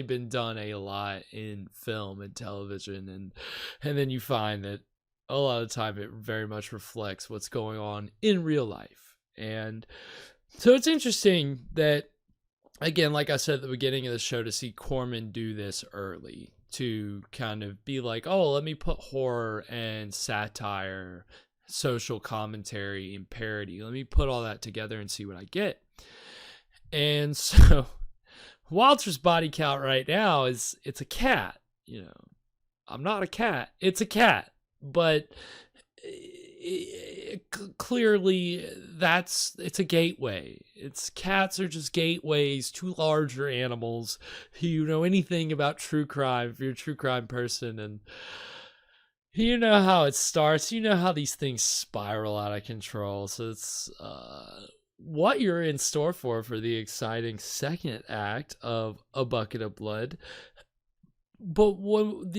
been done a lot in film and television, and then you find that a lot of the time it very much reflects what's going on in real life. And so it's interesting that, again, like I said at the beginning of the show, to see Corman do this early, to kind of be like, oh, let me put horror and satire, social commentary and parody, let me put all that together and see what I get. And so Walter's body count right now it's a cat. You know, I'm not a cat, it's a cat, but clearly it's a gateway. Cats are just gateways to larger animals. You know anything about true crime, if you're a true crime person, and you know how it starts, you know how these things spiral out of control. So it's what you're in store for the exciting second act of A Bucket of Blood. But when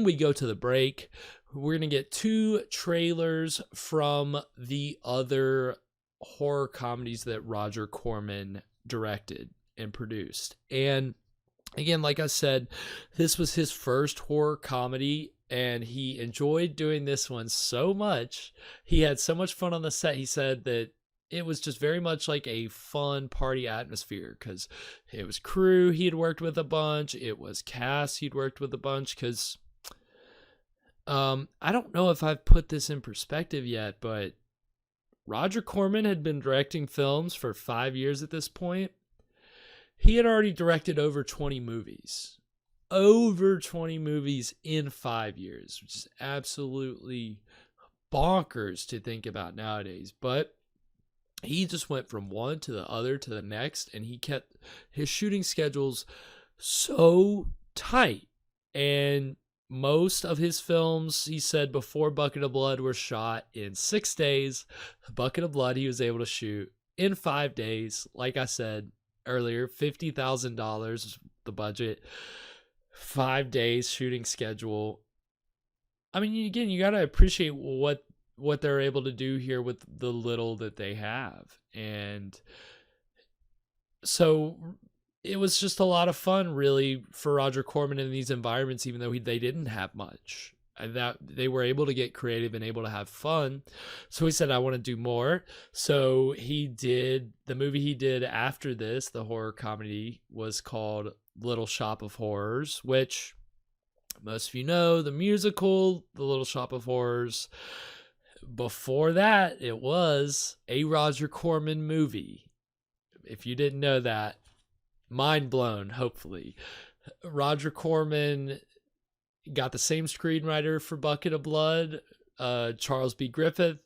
we go to the break, we're going to get 2 trailers from the other horror comedies that Roger Corman directed and produced. And again, like I said, this was his first horror comedy, and he enjoyed doing this one so much. He had so much fun on the set. He said that it was just very much like a fun party atmosphere, because it was crew he had worked with a bunch. It was cast he'd worked with a bunch, because I don't know if I've put this in perspective yet, but Roger Corman had been directing films for 5 years at this point. He had already directed over 20 movies. Over 20 movies in 5 years, which is absolutely bonkers to think about nowadays. But he just went from one to the other to the next, and he kept his shooting schedules so tight. And most of his films, he said, before Bucket of Blood, were shot in 6 days. Bucket of Blood he was able to shoot in 5 days. Like I said earlier, $50,000 the budget, 5 days shooting schedule. I mean, again, you got to appreciate what they're able to do here with the little that they have. And so it was just a lot of fun, really, for Roger Corman in these environments, even though they didn't have much. And that they were able to get creative and able to have fun. So he said, I want to do more. So he did, the movie he did after this, the horror comedy, was called Little Shop of Horrors, which most of you know, the musical, The Little Shop of Horrors. Before that, it was a Roger Corman movie. If you didn't know that, mind blown, hopefully. Roger Corman got the same screenwriter for Bucket of Blood, Charles B. Griffith,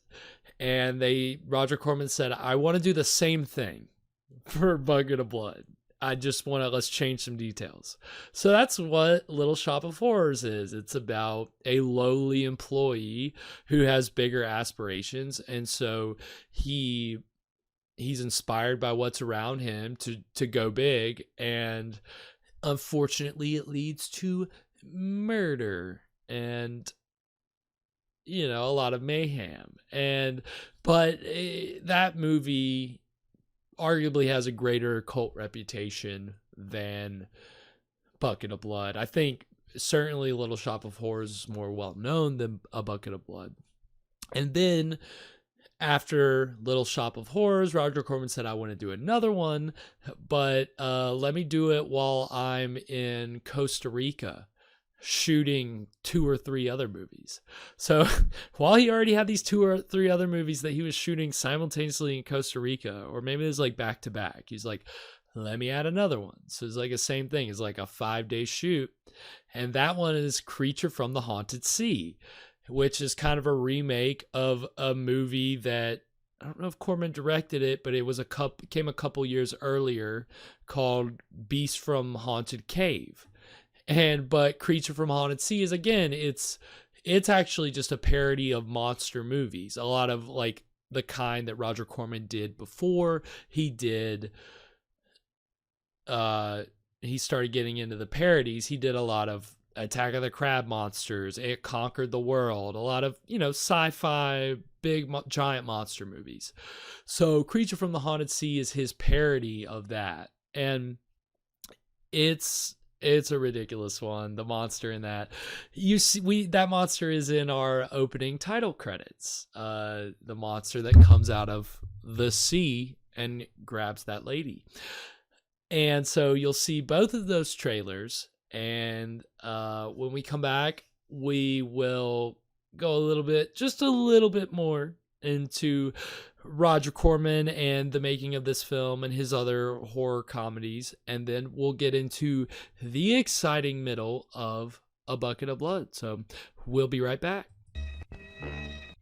And Roger Corman said, I want to do the same thing for Bucket of Blood. I just want to, let's change some details. So that's what Little Shop of Horrors is. It's about a lowly employee who has bigger aspirations. And so he's inspired by what's around him to go big. And unfortunately, it leads to murder and, you know, a lot of mayhem. But that movie arguably has a greater cult reputation than Bucket of Blood. I think certainly Little Shop of Horrors is more well known than A Bucket of Blood. And then after Little Shop of Horrors, Roger Corman said, I want to do another one, but let me do it while I'm in Costa Rica shooting 2 or 3 other movies. So while he already had these 2 or 3 other movies that he was shooting simultaneously in Costa Rica, or maybe it was like back to back, he's like, let me add another one. So it's like the same thing. It's like a 5-day shoot. And that one is Creature from the Haunted Sea, which is kind of a remake of a movie that, I don't know if Corman directed it, but it was came a couple years earlier, called Beast from Haunted Cave. But Creature from Haunted Sea is, again, it's actually just a parody of monster movies. A lot of like the kind that Roger Corman did before he started getting into the parodies. He did a lot of Attack of the Crab Monsters, It Conquered the World, a lot of, you know, sci-fi, big giant monster movies. So Creature from the Haunted Sea is his parody of that. And it's a ridiculous one. The monster in that, that monster is in our opening title credits. The monster that comes out of the sea and grabs that lady. And so you'll see both of those trailers. And when we come back, we will go just a little bit more into Roger Corman and the making of this film and his other horror comedies. And then we'll get into the exciting middle of A Bucket of Blood. So we'll be right back.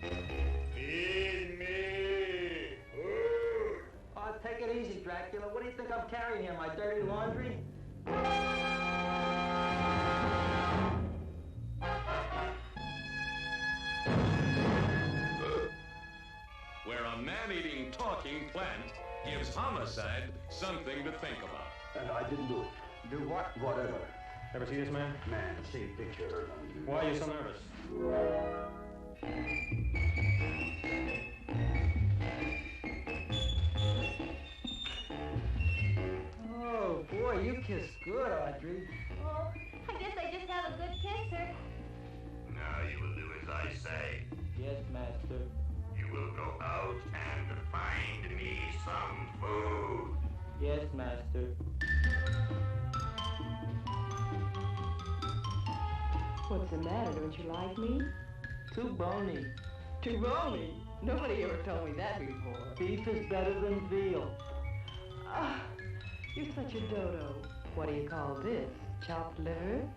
Feed me. Oh, take it easy, Dracula. What do you think I'm carrying here, my dirty laundry? Where a man-eating, talking plant gives homicide something to think about. And I didn't do it. Do what? Whatever. Ever see this man? Man, see a picture. Why are you so nervous? Oh, boy, you kiss good, Audrey. Oh, I guess I just have a good kisser. Now you will do as I say. Yes, master. You will go out and find me some food. Yes, master. What's the matter? Don't you like me? Too bony. Too bony? Nobody ever told me that before. Beef is better than veal. Ah, you're such a dodo. What do you call this? Chopped liver?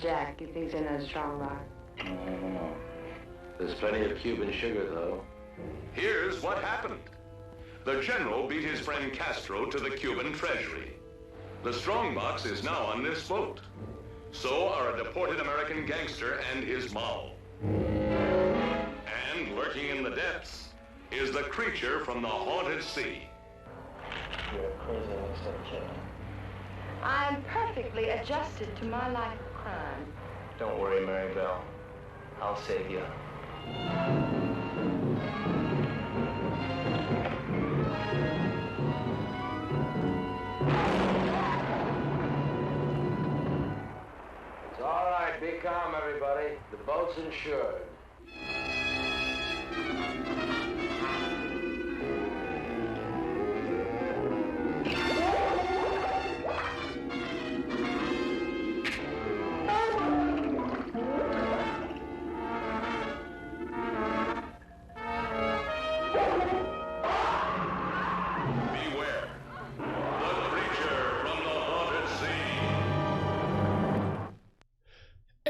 Jack, do you think's in that strong rock? There's plenty of Cuban sugar, though. Here's what happened. The general beat his friend Castro to the Cuban treasury. The strongbox is now on this boat. So are a deported American gangster and his mob. And lurking in the depths is the creature from the haunted sea. You're crazy mixed up kid. I'm perfectly adjusted to my life of crime. Don't worry, Mary Bell. I'll save you. It's all right. Be calm, everybody. The boat's insured.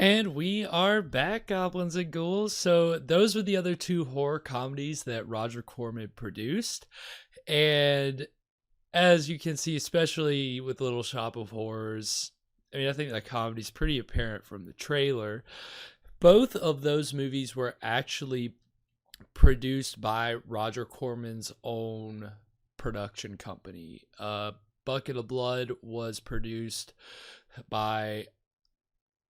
And we are back, Goblins and Ghouls. So those were the other two horror comedies that Roger Corman produced. And as you can see, especially with Little Shop of Horrors, I mean, I think that comedy's pretty apparent from the trailer. Both of those movies were actually produced by Roger Corman's own production company. Bucket of Blood was produced by,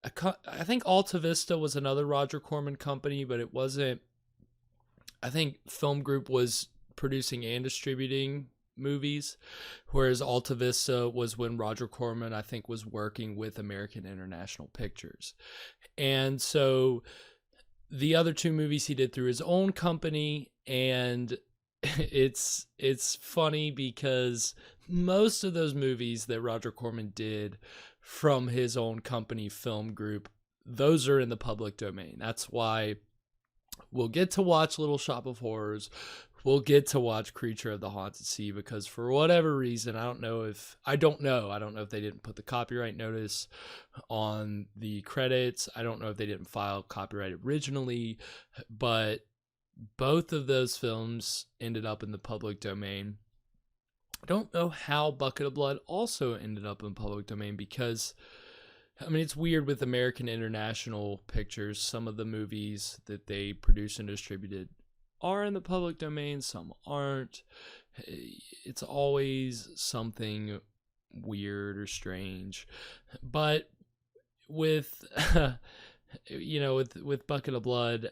I think Alta Vista was another Roger Corman company, but it wasn't. I think Film Group was producing and distributing movies, whereas Alta Vista was when Roger Corman, I think, was working with American International Pictures. And so the other two movies he did through his own company, and it's funny because most of those movies that Roger Corman did from his own company, Film Group, those are in the public domain. That's why we'll get to watch Little Shop of Horrors. We'll get to watch Creature of the Haunted Sea, because for whatever reason, I don't know if they didn't put the copyright notice on the credits. I don't know if they didn't file copyright originally, but both of those films ended up in the public domain. I don't know how Bucket of Blood also ended up in public domain, because, I mean, it's weird with American International Pictures. Some of the movies that they produced and distributed are in the public domain, some aren't. It's always something weird or strange. But with, with Bucket of Blood,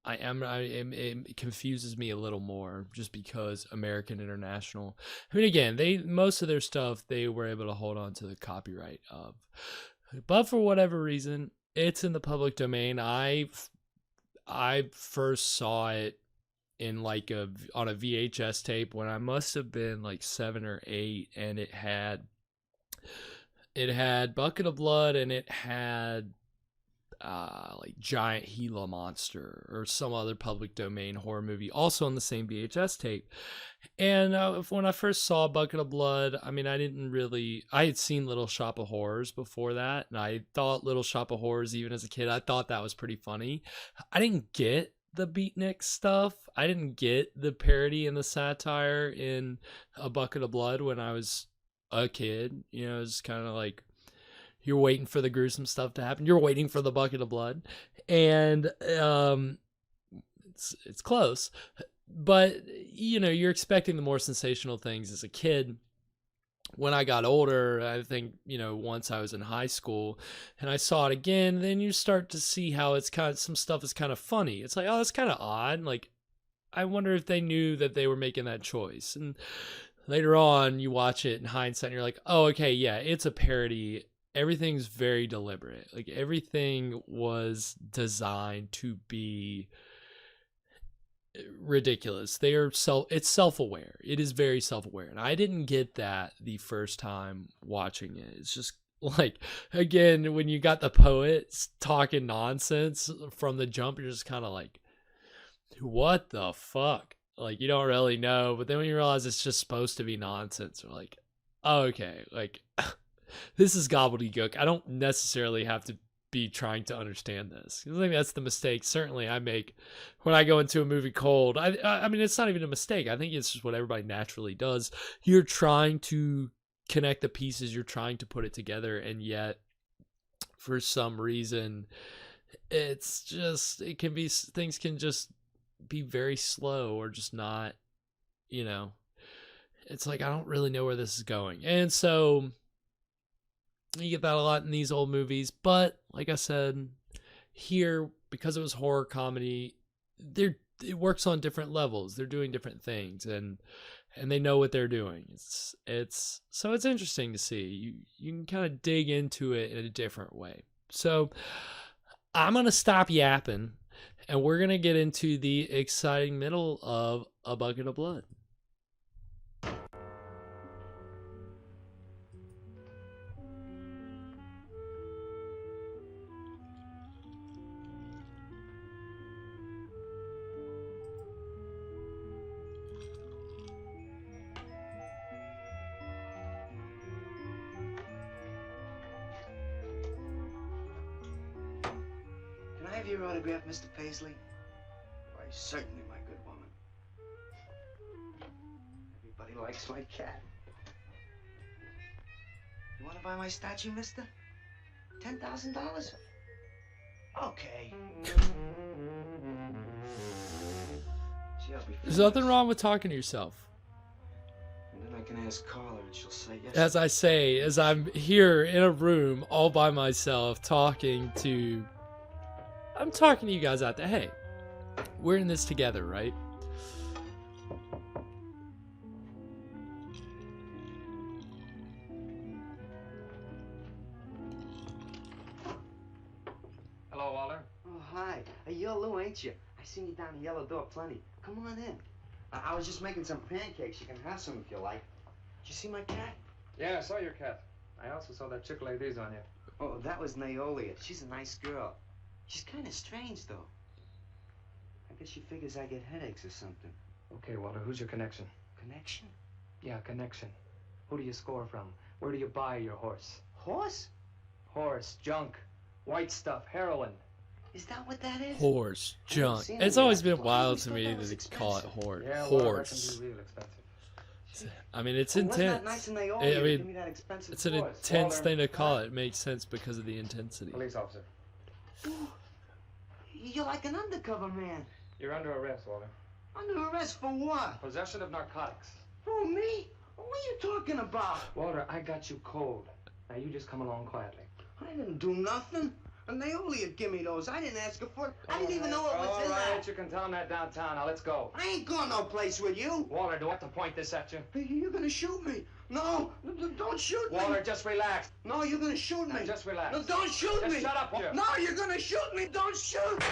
it confuses me a little more, just because American International, I mean, again, most of their stuff they were able to hold on to the copyright of, but for whatever reason, it's in the public domain. I first saw it in on a VHS tape when I must have been like 7 or 8, and it had Bucket of Blood, and it had like Giant Gila Monster or some other public domain horror movie also on the same VHS tape. And when I first saw Bucket of Blood, I mean, I had seen Little Shop of Horrors before that, and I thought Little Shop of Horrors, even as a kid, I thought that was pretty funny. I didn't get the beatnik stuff. I didn't get the parody and the satire in A Bucket of Blood when I was a kid. It was kind of like, you're waiting for the gruesome stuff to happen. You're waiting for the Bucket of Blood. And it's close. But, you're expecting the more sensational things as a kid. When I got older, I think, once I was in high school and I saw it again, then you start to see how some stuff is kind of funny. It's like, oh, that's kind of odd. Like, I wonder if they knew that they were making that choice. And later on, you watch it in hindsight and you're like, oh, okay, yeah, it's a parody. Everything's very deliberate. Like, everything was designed to be ridiculous. It's self-aware. It is very self-aware. And I didn't get that the first time watching it. It's just like, again, when you got the poets talking nonsense from the jump, you're just kind of like, what the fuck? Like, you don't really know. But then when you realize it's just supposed to be nonsense, you're like, oh, okay, like, this is gobbledygook. I don't necessarily have to be trying to understand this. I think that's the mistake certainly I make when I go into a movie cold. I mean, it's not even a mistake. I think it's just what everybody naturally does. You're trying to connect the pieces. You're trying to put it together. And yet, for some reason, things can just be very slow, or just not, it's like, I don't really know where this is going. And so you get that a lot in these old movies, but like I said, here, because it was horror comedy, it works on different levels. They're doing different things, and they know what they're doing. It's interesting to see. You can kind of dig into it in a different way. So I'm gonna stop yapping, and we're gonna get into the exciting middle of A Bucket of Blood. your autograph, Mr. Paisley? Why, certainly, my good woman. Everybody likes my cat. You want to buy my statue, mister? $10,000? Okay. Gee, I'll be There's nothing wrong with talking to yourself. And then I can ask Carla and she'll say yes. As I say, as I'm here in a room all by myself talking to you guys out there. Hey, we're in this together, right? Hello, Walter. Oh, hi. Hey, you're Lou, ain't you? I seen you down the yellow door plenty. Come on in. I was just making some pancakes. You can have some if you like. Did you see my cat? Yeah, I saw your cat. I also saw that chick lay these on you. Oh, that was Naolia. She's a nice girl. She's kind of strange, though. I guess she figures I get headaches or something. Okay, Walter, who's your connection? Connection? Yeah, connection. Who do you score from? Where do you buy your horse? Horse? Horse, junk, white stuff, heroin. Is that what that is? Horse, junk. seen It's any always of that been before. I wild always to thought me that that was they call it expensive. Yeah, horse. well, that can be real expensive. I mean, it's Well, wasn't that intense. nice of Naolia I to mean, give me that expensive it's an horse? intense Walter, thing to call it. It makes sense because of the intensity. Police officer. Ooh, you're like an undercover man. You're under arrest, Walter. Under arrest for what? Possession of narcotics. For me? What are you talking about? Walter, I got you cold. Now you just come along quietly. I didn't do nothing. And Naolia give me those. I didn't ask her for it. I didn't even know it was in All right, there. you can tell him that downtown. Now let's go. I ain't going no place with you. Walter, do I have to point this at you? You're gonna shoot me. No, don't shoot me. Walter, just relax. No, you're gonna shoot me. Now, just relax. No, don't shoot Just me. shut up, Walter. No, you're gonna shoot me. Don't shoot.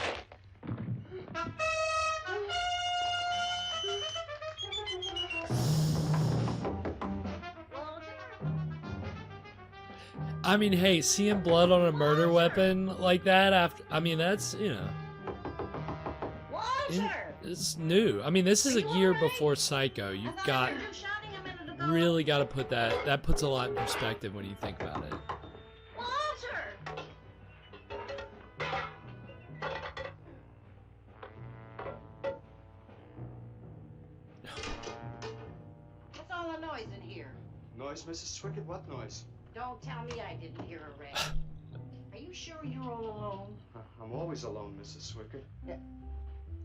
I mean, hey, seeing blood on a murder weapon like that after, I mean, that's, you know, it's new. I mean, this is a year before Psycho. You've got, really got to put that puts a lot in perspective when you think about it. What's all the noise in here? Noise, Mrs. Swickett? What noise? Don't tell me I didn't hear a ring. Are you sure you're all alone? I'm always alone, Mrs. Swickett.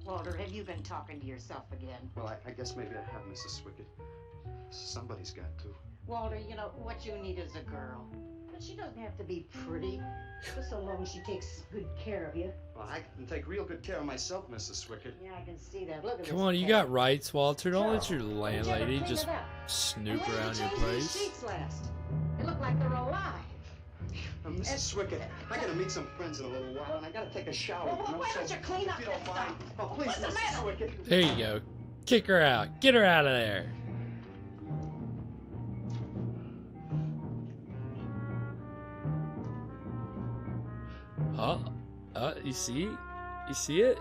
Walter, have you been talking to yourself again? Well, I guess maybe I have, Mrs. Swickett. Somebody's got to. Walter, you know, what you need is a girl. But she doesn't have to be pretty, just so long as she takes good care of you. Well, I can take real good care of myself, Mrs. Swickett. Yeah, I can see that. Look at Come this on, you cat. got rights, Walter. Don't let your Did you ever landlady clean just it up? snoop And when around did your you change these place. sheets last? They look like they're alive. Mrs. Swickett, I gotta meet some friends in a little while, and I gotta take a shower. Well, why don't you clean up if you don't this mind. stuff? Oh, please, What's the Mrs. matter? Swickett. There you go. Kick her out. Get her out of there. You see? You see it?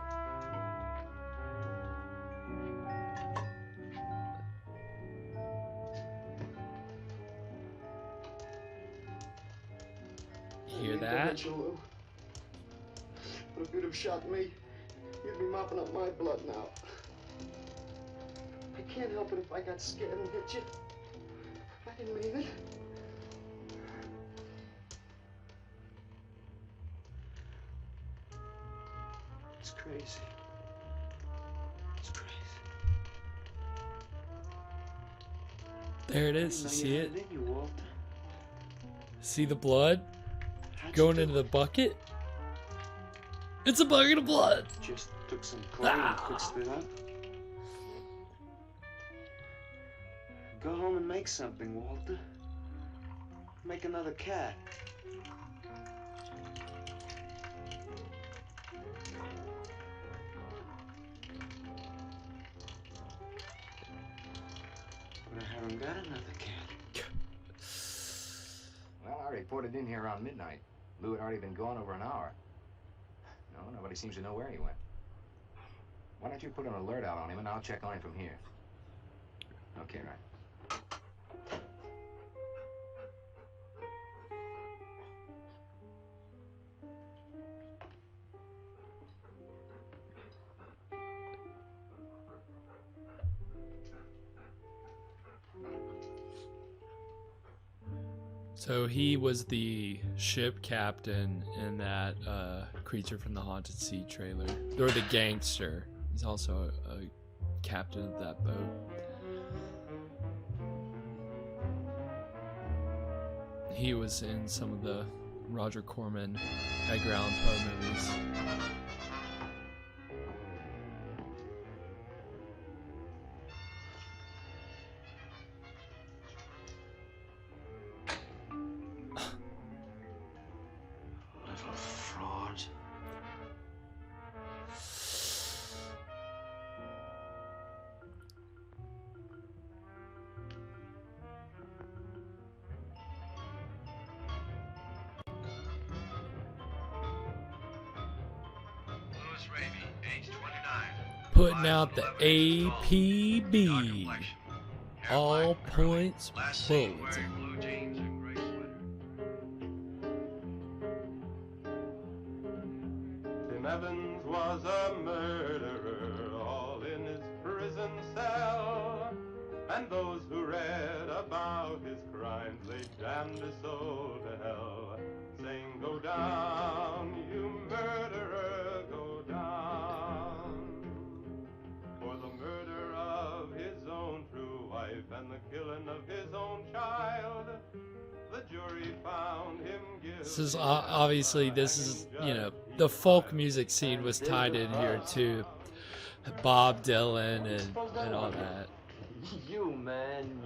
You hear that? But if you'd have shot me, you'd be mopping up my blood now. I can't help it if I got scared and hit you. I didn't mean it. It's crazy. It's crazy. There it is. You I didn't know see you it? had in you, Walter. See the blood going into the bucket? It's a bucket of blood. Just took some clay and fixed it up. Go home and make something, Walter. Make another cat. But I haven't got another cat. Well, I reported in here around midnight. Lou had already been gone over an hour. No, nobody seems to know where he went. Why don't you put an alert out on him, and I'll check on him from here. Okay, right. So he was the ship captain in that Creature from the Haunted Sea trailer. Or the gangster. He's also a captain of that boat. He was in some of the Roger Corman, Edgar Allan Poe movies. Little fraud. Putting out the APB. All points bulletin. Tim Evans was a murderer, all in his prison cell. And those who read about his crimes, they damned his soul to hell, saying, "Go down, you murderer, go down." For the murder of his own true wife and the killing of his own child, the jury found him guilty. This is obviously, this is, you know, the folk music scene was tied in here to Bob Dylan and all that. You, man,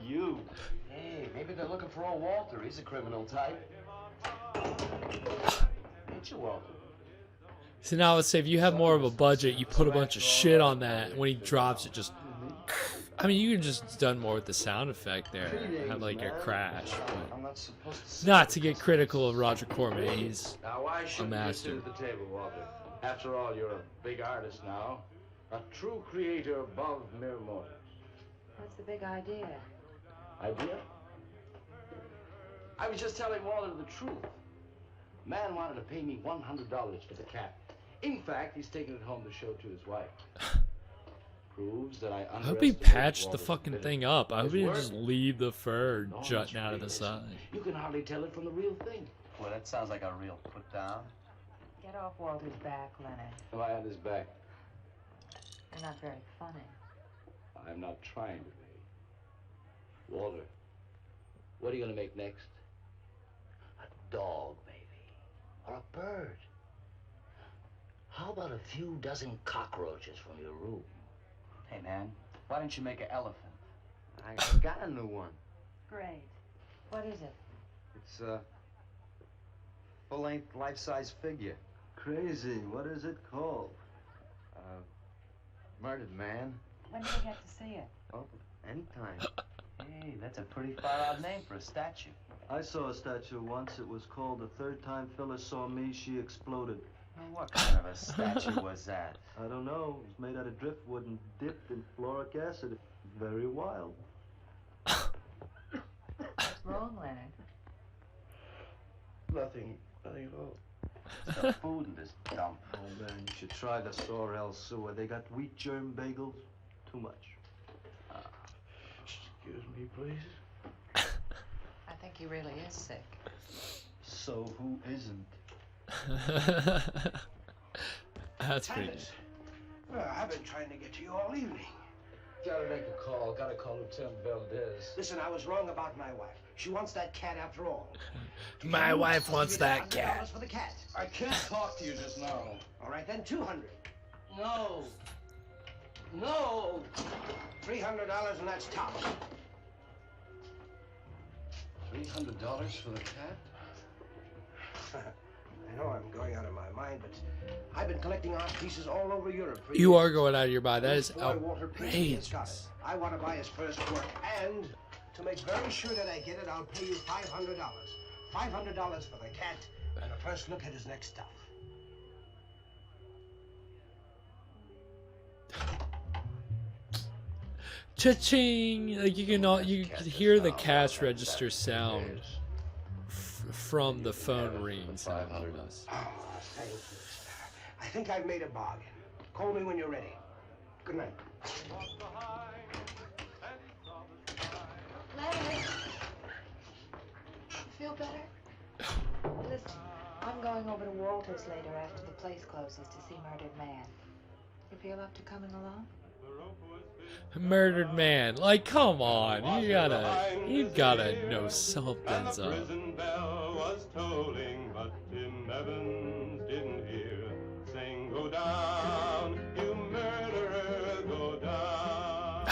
you. Hey, maybe they're looking for old Walter. He's a criminal type. Ain't you, Walter? So now let's say if you have more of a budget, you put a bunch of shit on that, and when he drops it, just... I mean, you could just done more with the sound effect there, have like a crash, but not to get critical of Roger Corman, he's Now, why a shouldn't you master. sit at the table, Walter? After all, you're a big artist now. A true creator above mere mortals. What's the big idea? Idea? I was just telling Walter the truth. Man wanted to pay me $100 for the cat. In fact, he's taking it home to show to his wife. Proves that I I hope he underestimated patched the Walter's fucking ability. thing up. I hope His he didn't work? just leave the fur No, jutting it's out of the really side. You can hardly tell it from the real thing. Well, that sounds like a real put down. Get off Walter's back, Leonard. Am I on his back? You're not very funny. I'm not trying to be. Walter, what are you going to make next? A dog, maybe. Or a bird. How about a few dozen cockroaches from your room? Hey, man, why don't you make an elephant? I got a new one. Great. What is it? It's a full-length, life-size figure. Crazy. What is it called? Murdered man. When do we get to see it? Oh, anytime. Hey, that's a pretty far-out name for a statue. I saw a statue once. It was called "The Third Time Phyllis Saw Me, She Exploded." Well, what kind of a statue was that? I don't know. It was made out of driftwood and dipped in fluoric acid. Very wild. What's wrong, Leonard? Nothing at all. The food in this dump. Oh, man, you should try the Sorrel sewer. They got wheat germ bagels. Too much. Excuse me, please. I think he really is sick. So who isn't? That's pretty. Titus. Well, I've been trying to get to you all evening. Gotta make a call. Gotta call Lieutenant Valdez. Listen, I was wrong about my wife. She wants that cat after all. My wife wants that cat. $100 for the cat. I can't talk to you just now. All right, then, $200. No. No. $300, and that's top. $300 for the cat? I know I'm going out of my mind, but I've been collecting art pieces all over Europe for You years. are going out of your mind. That is Boy, Walter Peterson has got it. outrageous. I want to buy his first work, and to make very sure that I get it, I'll pay you $500. $500 for the cat, and a first look at his next stuff. Cha-ching! Like you can hear the cash register sound from the phone rings. Oh, thank you, sir. I think I've made a bargain. Call me when you're ready. Good night. Leonard. feel better? Listen, I'm going over to Walter's later after the place closes to see Murdered Man. You feel up to coming along? Murdered Man. Like, come on. You gotta know something's up. Prison bell was tolling, but Tim Evans didn't hear. Saying, go down, you murderer, go down.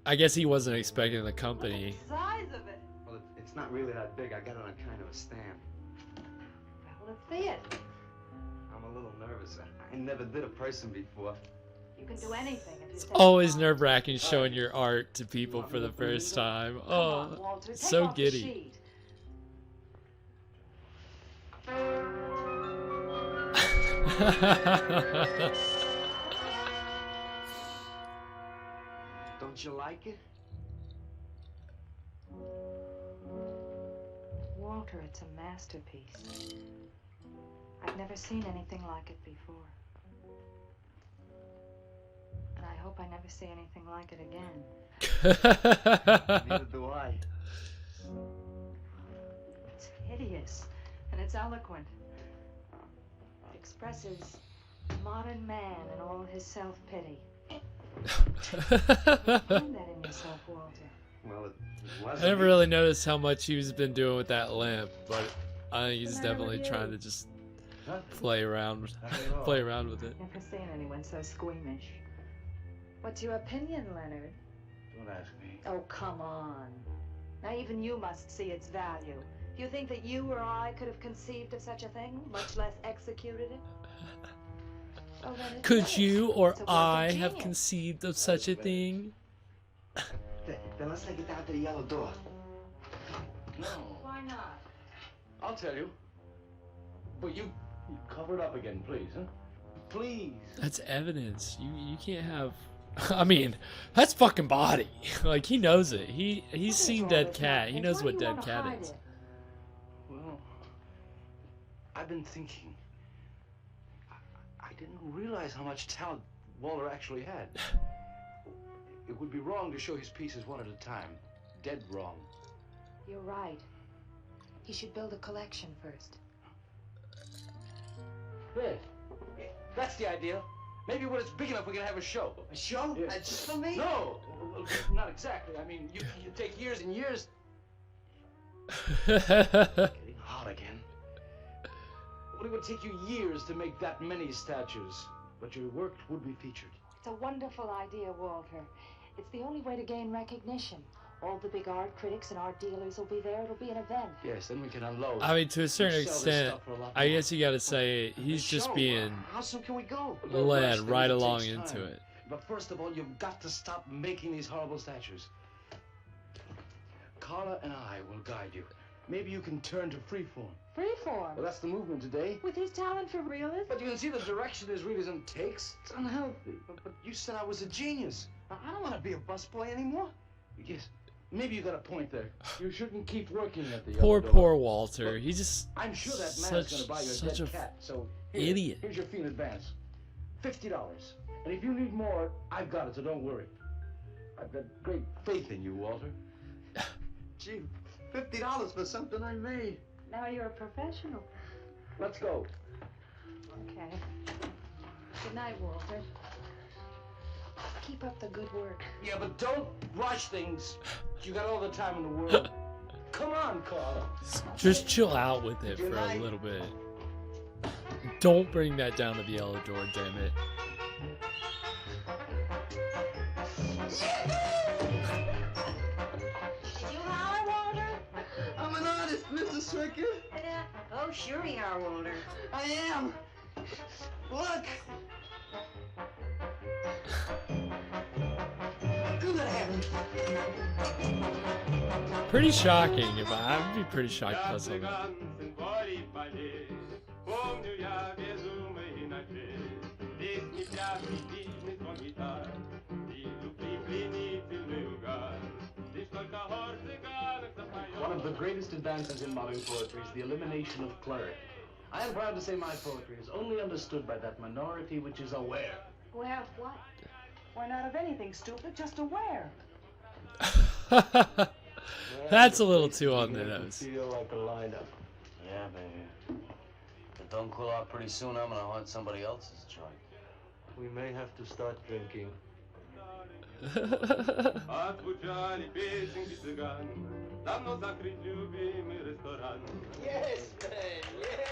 I guess he wasn't expecting the company. Size of it. Well, it's not really that big. I got it on kind of a stand. Well, let's see it. I'm a little nervous. I never did a person before. You can do anything. It's always nerve-wracking showing your art to people for the first time. Oh, so giddy. Don't you like it? Walter, it's a masterpiece. I've never seen anything like it before. And I hope I never see anything like it again. Neither do I. It's hideous, and it's eloquent. It expresses modern man and all his self-pity. Find that in yourself, Walter. Well, I never really noticed how much he's been doing with that lamp, but I think he's definitely trying to just play around with it. Never seen anyone so squeamish. What's your opinion, Leonard? Don't ask me. Oh, come on. Now even you must see its value. Do you think that you or I could have conceived of such a thing, much less executed it? Oh, then Could you or I have conceived of such a thing? Then let's take it down to the yellow door. No. Why not? I'll tell you. But you cover it up again, please, huh? Please. That's evidence. You can't have. I mean, that's fucking body. Like, he knows it. He's seen dead cat. He knows what dead cat is. Well, I've been thinking. I didn't realize how much talent Walter actually had. It would be wrong to show his pieces one at a time. Dead wrong. You're right. He should build a collection first. There. That's the idea. Maybe when it's big enough, we can have a show. A show? Yes. Just for me? No, not exactly. I mean, you take years and years. Getting hot again. Well, it would take you years to make that many statues, but your work would be featured. It's a wonderful idea, Walter. It's the only way to gain recognition. All the big art critics and art dealers will be there. It'll be an event. Yes, then we can unload. I mean, to a certain extent, I guess you gotta say he's just being How soon can we go? led right along into it. But first of all, you've got to stop making these horrible statues. Carla and I will guide you. Maybe you can turn to freeform. Freeform? Well, that's the movement today. With his talent for realism? But you can see the direction his realism takes. It's unhealthy. But you said I was a genius. I don't want to be a busboy anymore. Yes. Maybe you got a point there. You shouldn't keep working at the Poor, yellow door. poor Walter. He just I'm sure that man's gonna buy you a such dead a cat. So here, idiot. Here's your fee in advance. $50. And if you need more, I've got it, so don't worry. I've got great faith in you, Walter. Gee, $50 for something I made. Now you're a professional. Let's go. Okay. Good night, Walter. Keep up the good work. Yeah, but don't rush things. You got all the time in the world. Come on, Carla. Just chill out with it for a little bit. Don't bring that down to the yellow door, damn it. Did you holler, Walter? I'm an artist, Mrs. Stricker. Oh, sure you are, Walter. I am. Look. Good heavens. Pretty shocking. If I would be pretty shocked if I saw that. One of the greatest advances in modern poetry is the elimination of clarity. I am proud to say my poetry is only understood by that minority which is aware. Aware of what? Why not of anything, stupid? Just aware. That's a little too on the nose. Feel like a lineup. Yeah, baby. If it don't cool out pretty soon, I'm gonna haunt somebody else's joint. We may have to start drinking. Отзвучали песенки цыган, давно закрыть любимый ресторан. Yes, man. Yeah.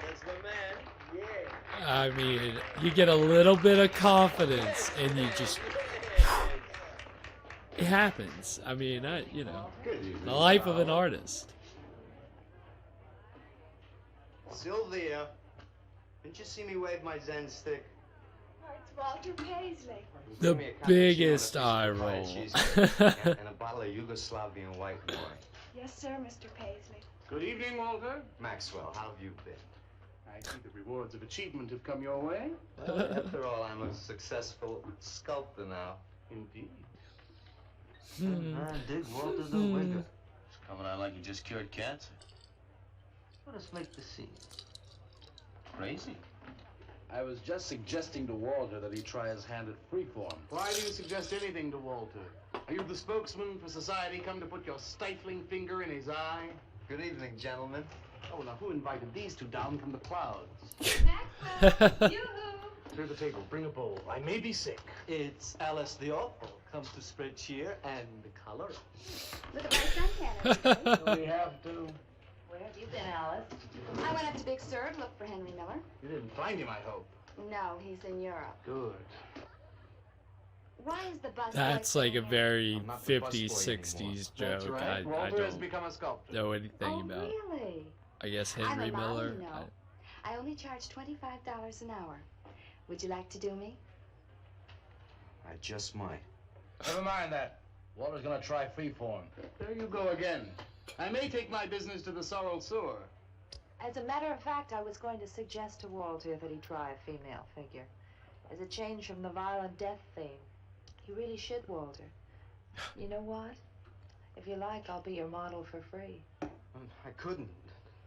That's my man. Yeah. I mean, you get a little bit of confidence and you just... It happens. I mean, the life of an artist. Sylvia, didn't you see me wave my Zen stick? Oh, it's Walter Paisley. The Give me a cappuccino biggest and a piece of eye fried roll. cheesecake and a bottle of Yugoslavian white wine. Yes, sir, Mr. Paisley. Good evening, Walter. Maxwell, how have you been? I see the rewards of achievement have come your way. Well, after all, I'm a successful sculptor now. Indeed. I dig Walter the Wigger. It's coming out like you just cured cancer. Let us make the scene. Crazy. I was just suggesting to Walter that he try his hand at freeform. Why do you suggest anything to Walter? Are you the spokesman for society come to put your stifling finger in his eye? Good evening, gentlemen. Oh, now who invited these two down from the clouds? Maxwell, yoo-hoo. Clear the table, bring a bowl. I may be sick. It's Alice the Awful. Comes to spread cheer and color. Look at my suntan. We have to. Where have you been, Alice? I went up to Big Sur to look for Henry Miller. You didn't find him, I hope. No, he's in Europe. Good. Why is the bus? That's like a very I'm not the 50s, busboy 60s That's joke. right. I Walter has don't become a sculptor. know anything about. Really? I guess I'm Henry a model, Miller. you know. I only charge $25 an hour. Would you like to do me? I just might. Never mind that. Walter's gonna try freeform. There you go again. I may take my business to the Sorrel Sewer. As a matter of fact, I was going to suggest to Walter that he try a female figure. As a change from the violent death theme. He really should, Walter. You know what? If you like, I'll be your model for free. I couldn't.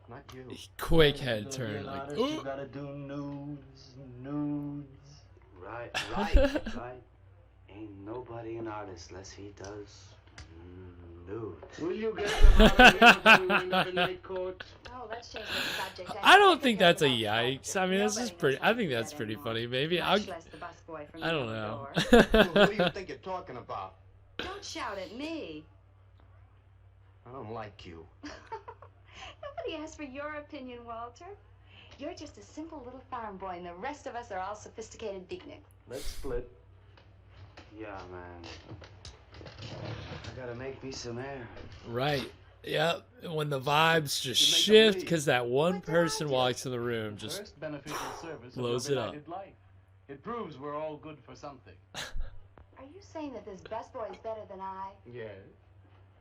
Not you. Quick head turn. Like, You ooh. gotta do nudes. Right. Ain't nobody an artist unless he does nude. Will you get them out of here before we wind up in night court? Oh, let's change the subject. I don't think that's a yikes. I mean, this is pretty. I think that's pretty funny. Maybe I. Much less the busboy from I don't the know. Who do you think you're talking about? Don't shout at me. I don't like you. Nobody asked for your opinion, Walter. You're just a simple little farm boy, and the rest of us are all sophisticated beatniks. Let's split. Yeah, man. I gotta make me some air. Right. Yep. When the vibes just shift because that one person walks in the room, just First beneficial service blows of it your up. benighted life. It proves we're all good for something. Are you saying that this busboy is better than I? Yes.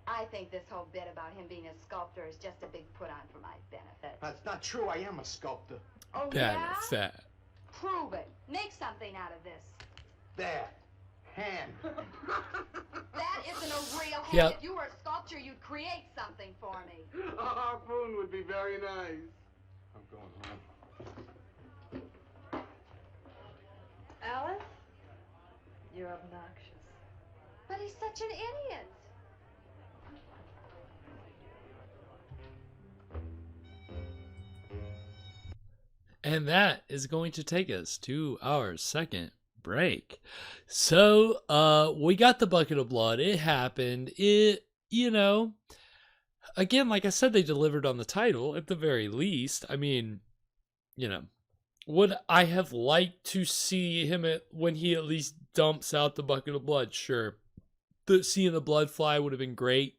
I think this whole bit about him being a sculptor is just a big put-on for my benefit. That's not true. I am a sculptor. Oh, bad yeah? fat. Prove it. Make something out of this. There. Hand. That isn't a real hand. Yep. If you were a sculptor, you'd create something for me. A harpoon would be very nice. I'm going home. Alice? You're obnoxious. But he's such an idiot. And that is going to take us to our second break. So, we got the bucket of blood. It happened. Again, like I said, they delivered on the title at the very least. I mean, would I have liked to see him when he at least dumps out the bucket of blood? Sure. Seeing the blood fly would have been great.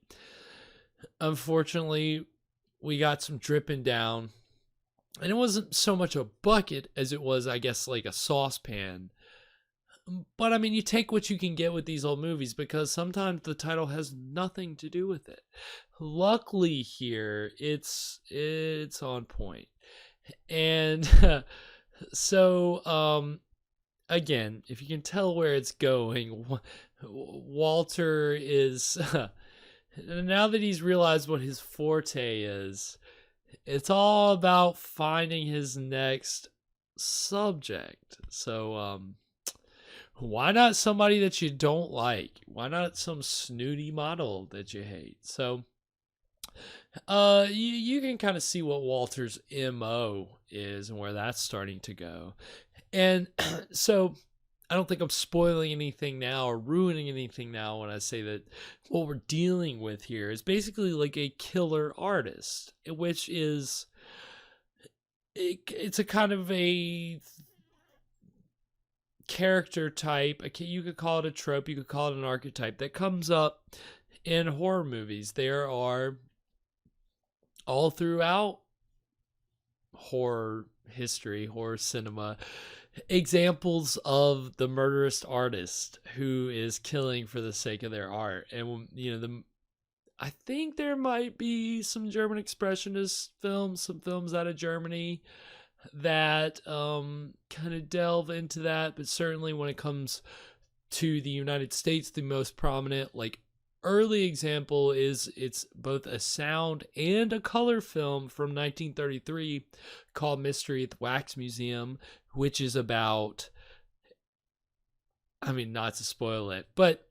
Unfortunately, we got some dripping down. And it wasn't so much a bucket as it was, I guess, like a saucepan. But I mean, you take what you can get with these old movies because sometimes the title has nothing to do with it. Luckily here, it's on point. And so, again, if you can tell where it's going, Walter is, now that he's realized what his forte is, it's all about finding his next subject. So, why not somebody that you don't like? Why not some snooty model that you hate? So you can kind of see what Walter's MO is and where that's starting to go. And so I don't think I'm spoiling anything now or ruining anything now when I say that what we're dealing with here is basically like a killer artist, which is, it's a kind of a character type. You could call it a trope, you could call it an archetype that comes up in horror movies. There are, all throughout horror history, horror cinema, examples of the murderous artist who is killing for the sake of their art. And I think there might be some German expressionist films, some films out of Germany that kind of delve into that. But certainly when it comes to the United States, the most prominent, like, early example is, it's both a sound and a color film from 1933 called Mystery at the Wax Museum, which is about, I mean, not to spoil it, but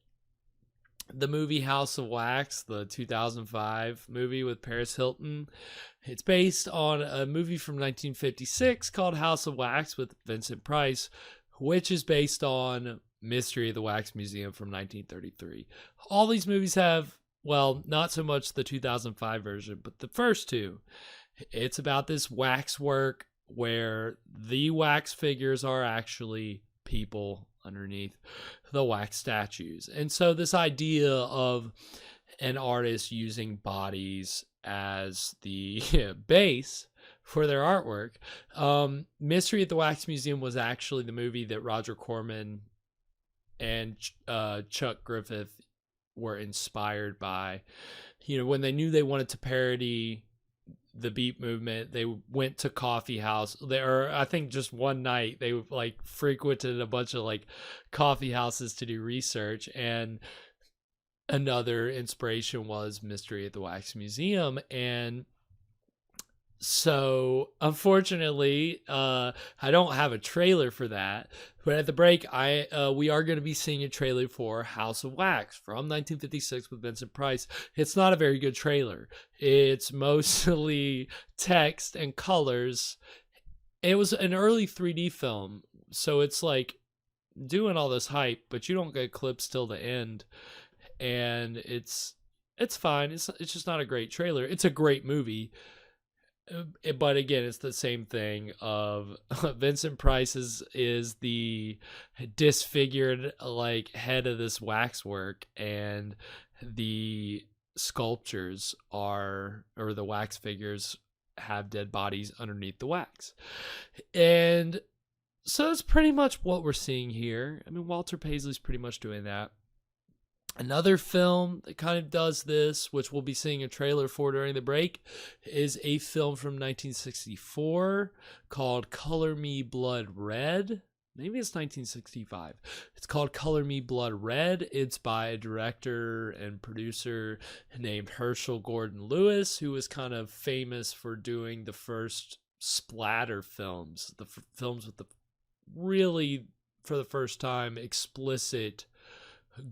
the movie House of Wax, the 2005 movie with Paris Hilton, it's based on a movie from 1956 called House of Wax with Vincent Price, which is based on Mystery of the Wax Museum from 1933. All these movies have, well, not so much the 2005 version, but the first two. It's about this waxwork where the wax figures are actually people underneath the wax statues. And so this idea of an artist using bodies as the base for their artwork. Mystery at the Wax Museum was actually the movie that Roger Corman and Chuck Griffith were inspired by. When they knew they wanted to parody the beat movement, they went to coffee house. I think just one night they like frequented a bunch of like coffee houses to do research, and another inspiration was Mystery at the Wax Museum. And so, unfortunately, I don't have a trailer for that. But at the break, we are going to be seeing a trailer for House of Wax from 1956 with Vincent Price. It's not a very good trailer. It's mostly text and colors. It was an early 3D film, so it's like doing all this hype, but you don't get clips till the end, and it's fine. It's just not a great trailer. It's a great movie. But again, it's the same thing of Vincent Price is the disfigured like head of this waxwork, and the sculptures or the wax figures have dead bodies underneath the wax. And so that's pretty much what we're seeing here. I mean, Walter Paisley's pretty much doing that. Another film that kind of does this, which we'll be seeing a trailer for during the break, is a film from 1964 called Color Me Blood Red. Maybe it's 1965. It's called Color Me Blood Red. It's by a director and producer named Herschel Gordon Lewis, who was kind of famous for doing the first splatter films, the films with the really, for the first time, explicit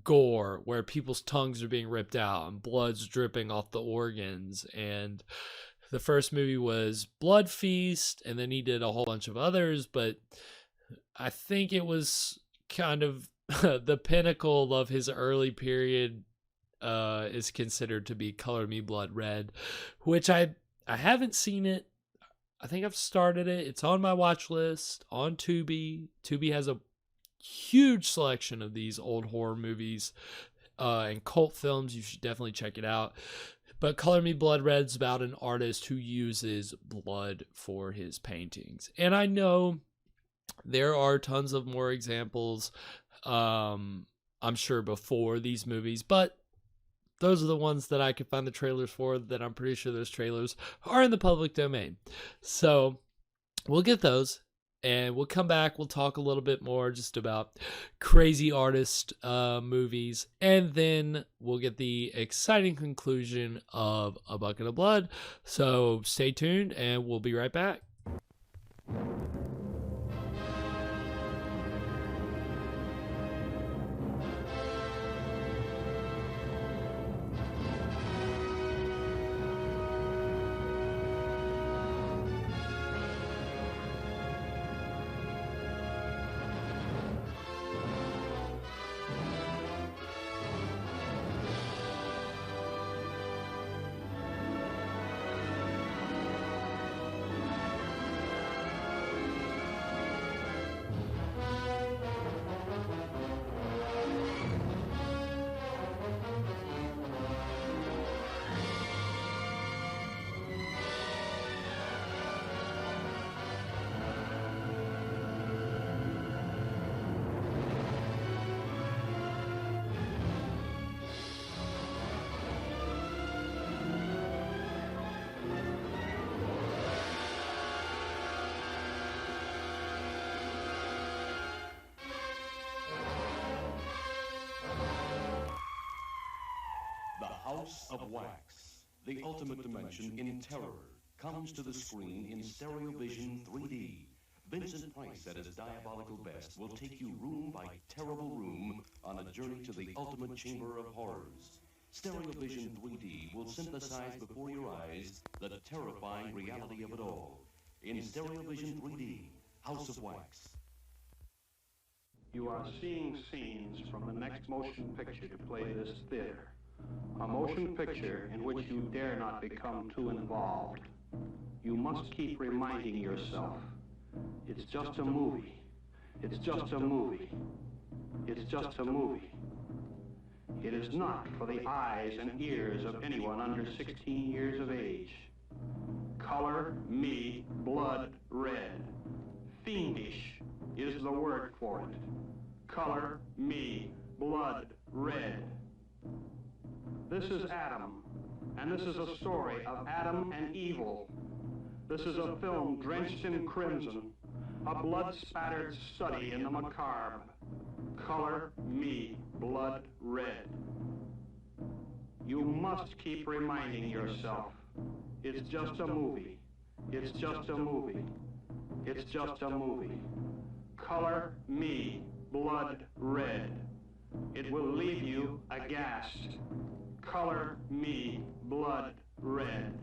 gore where people's tongues are being ripped out and blood's dripping off the organs. And the first movie was Blood Feast, and then he did a whole bunch of others, but I think it was kind of the pinnacle of his early period is considered to be Color Me Blood Red, which I haven't seen it. I think I've started it. It's on my watch list on Tubi. Tubi has a huge selection of these old horror movies and cult films. You should definitely check it out. But Color Me Blood Red's about an artist who uses blood for his paintings. And I know there are tons of more examples, I'm sure, before these movies, but those are the ones that I could find the trailers for, that I'm pretty sure those trailers are in the public domain. So we'll get those. And we'll come back, we'll talk a little bit more just about crazy artist movies, and then we'll get the exciting conclusion of A Bucket of Blood. So stay tuned, and we'll be right back. House of Wax, the ultimate dimension in terror, comes to the screen in stereo vision 3D. Vincent Price, at his diabolical best, will take you room by terrible room on a journey to the ultimate chamber of horrors. Stereo vision 3D will synthesize before your eyes the terrifying reality of it all. In stereo vision 3D, House of Wax. You are seeing scenes from the next motion picture to play this theater. A motion picture in which you dare not become too involved. You must keep reminding yourself, it's just a movie. It's just a movie. It's just a movie. It is not for the eyes and ears of anyone under 16 years of age. Color me blood red. Fiendish is the word for it. Color me blood red. This is Adam, and this is a story of Adam and evil. This is a film drenched in crimson, a blood-spattered study in the macabre. Color me blood red. You must keep reminding yourself, it's just a movie. It's just a movie. It's just a movie. Color me blood red. It will leave you aghast. Color me blood red.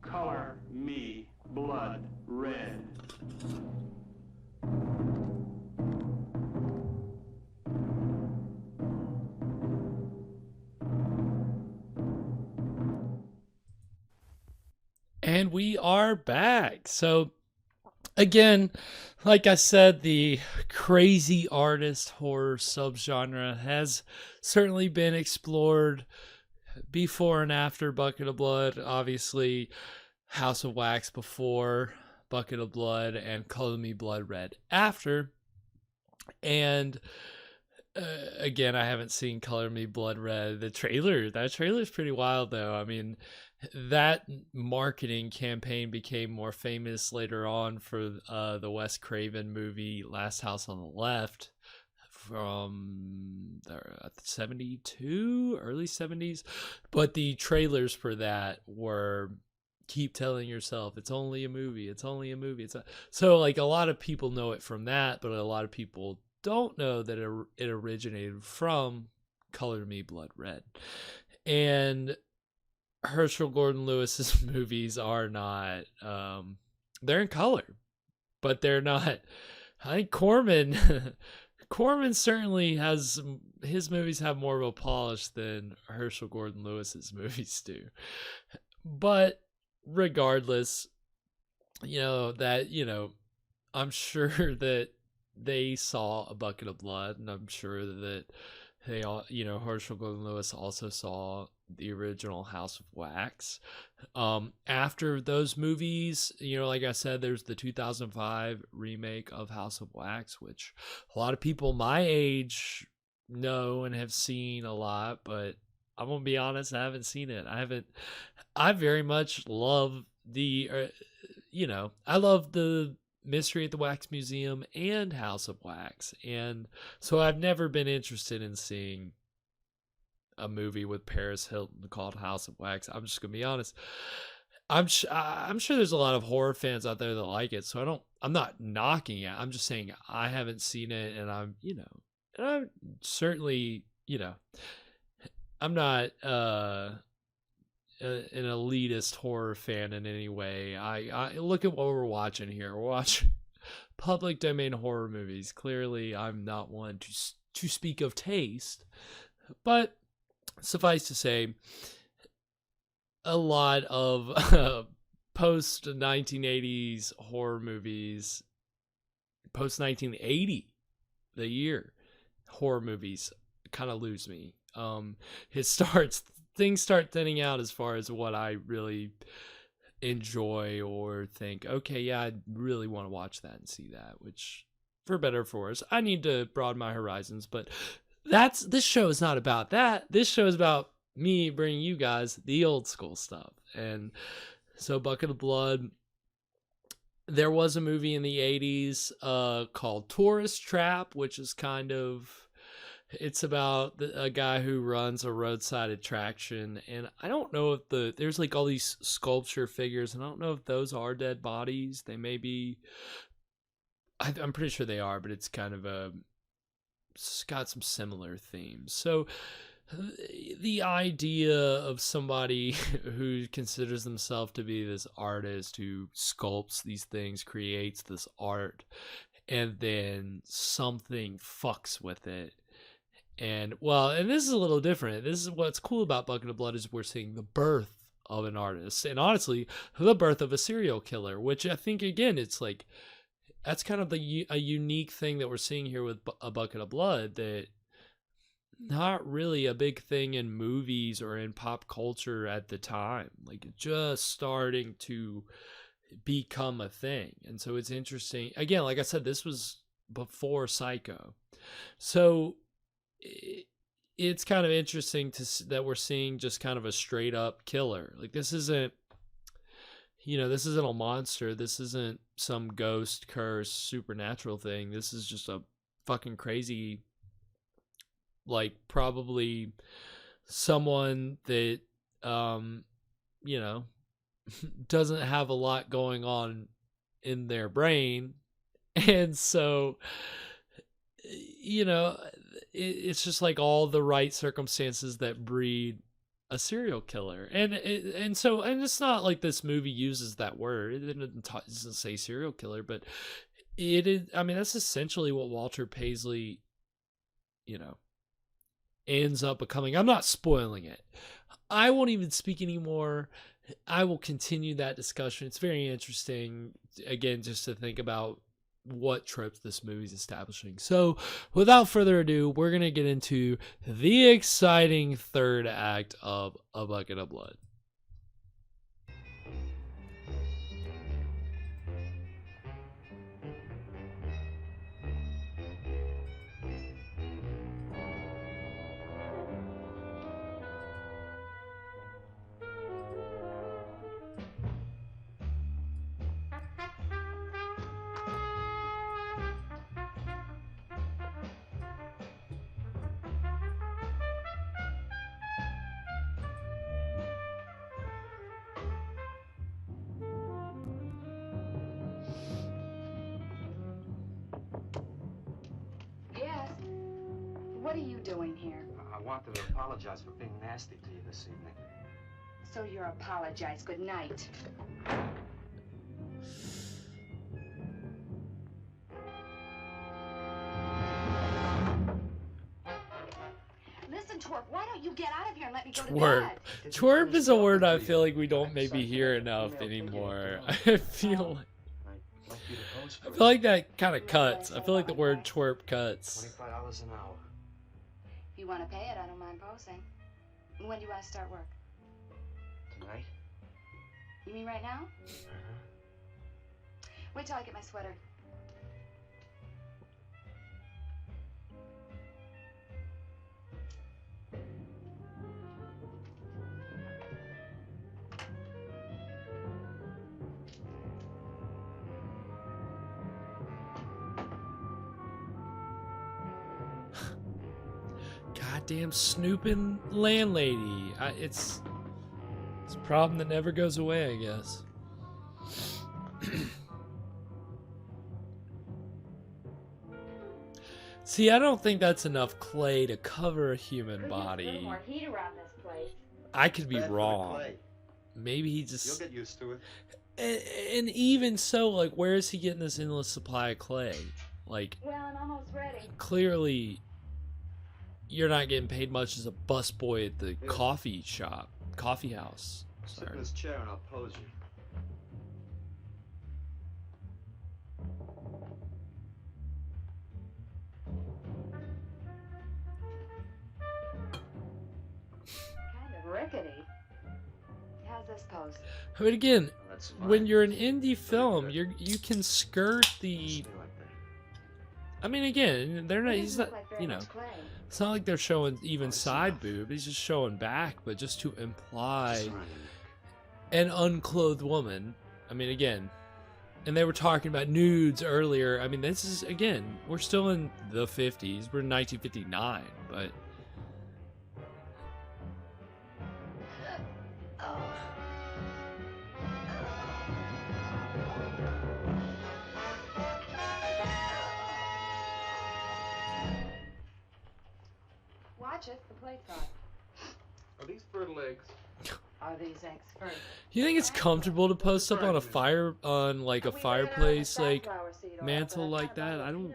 Color me blood red. And we are back. So again, like I said, the crazy artist horror subgenre has certainly been explored before and after Bucket of Blood. Obviously, House of Wax before Bucket of Blood, and Color Me Blood Red after. And again, I haven't seen Color Me Blood Red. That trailer is pretty wild, though. I mean, that marketing campaign became more famous later on for the Wes Craven movie Last House on the Left from 72, early 70s. But the trailers for that were, keep telling yourself it's only a movie, it's only a movie. So like a lot of people know it from that, but a lot of people don't know that it originated from Color Me Blood Red. And Herschel Gordon Lewis's movies are not, they're in color, but they're not. I think Corman certainly has, his movies have more of a polish than Herschel Gordon Lewis's movies do. But regardless, I'm sure that they saw A Bucket of Blood, and I'm sure that they all, Herschel Gordon Lewis also saw the original House of Wax. After those movies, like I said, there's the 2005 remake of House of Wax, which a lot of people my age know and have seen a lot, but I'm gonna be honest, I haven't seen it. I very much love I love the Mystery at the Wax Museum and House of Wax, and so I've never been interested in seeing a movie with Paris Hilton called House of Wax. I'm just gonna be honest. I'm sure there's a lot of horror fans out there that like it, so I'm not knocking it. I'm just saying I haven't seen it, and I'm certainly, I'm not an elitist horror fan in any way. I look at what we're watching here. We're watching public domain horror movies. Clearly, I'm not one to speak of taste, but suffice to say, a lot of post 1980s horror movies, post 1980, the year, horror movies kind of lose me. Things start thinning out as far as what I really enjoy or think, okay, yeah, I really want to watch that and see that, which, for better or for worse, I need to broaden my horizons. But this show is not about that. This show is about me bringing you guys the old school stuff. And so Bucket of Blood, there was a movie in the 80s called Tourist Trap, which is kind of, It's about a guy who runs a roadside attraction, and I don't know if there's like all these sculpture figures, and I don't know if those are dead bodies. They may be. I'm pretty sure they are, but it's kind of it's got some similar themes. So the idea of somebody who considers themselves to be this artist who sculpts these things, creates this art, and then something fucks with it. And this is a little different. This is what's cool about Bucket of Blood is we're seeing the birth of an artist, and honestly, the birth of a serial killer, which I think, again, it's like, that's kind of a unique thing that we're seeing here with A Bucket of Blood, that not really a big thing in movies or in pop culture at the time, like just starting to become a thing. And so it's interesting. Again, like I said, this was before Psycho. So it's kind of interesting that we're seeing just kind of a straight up killer. Like, this isn't a monster. This isn't some ghost, curse, supernatural thing. This is just a fucking crazy, like, probably someone that, doesn't have a lot going on in their brain. And so, it's just like all the right circumstances that breed a serial killer. And it's not like this movie uses that word. It doesn't say serial killer, but it is. I mean, that's essentially what Walter Paisley, ends up becoming. I'm not spoiling it. I won't even speak anymore. I will continue that discussion. It's very interesting, again, just to think about what tropes this movie's establishing. So without further ado, we're going to get into the exciting third act of A Bucket of Blood. What are you doing here? I wanted to apologize for being nasty to you this evening. So you're apologized. Good night. Listen, Twerp, why don't you get out of here and let me go to Twerp. bed? Twerp is a word I feel like we don't maybe hear enough anymore. I feel like that kind of cuts. I feel like the word twerp cuts. $25 an hour. If you want to pay it, I don't mind posing. When do you want to start work? Tonight? You mean right now? Wait till I get my sweater. Goddamn snooping landlady. It's a problem that never goes away, I guess. See, I don't think that's enough clay to cover a human body. More heat around this place. I could be wrong. Maybe he just... You'll get used to it. And even so, like, where is he getting this endless supply of clay? Like, Well, I'm almost ready. clearly, you're not getting paid much as a busboy at the coffee house. Sit in this chair and I'll pose you. Kind of rickety. How's this pose? But again, That's when fine. you're an indie film, you can skirt the... I mean, again, they're not. He's not. You know, it's not like they're showing even side boob. He's just showing back, but just to imply an unclothed woman. I mean, again, and they were talking about nudes earlier. I mean, this is, again, we're still in the 50s. We're in 1959, but... Watch it, the plate's on. Are these fertile eggs? Are these eggs fertile? You think it's comfortable to post up on a fire, on like a fireplace, like mantle like that? I don't.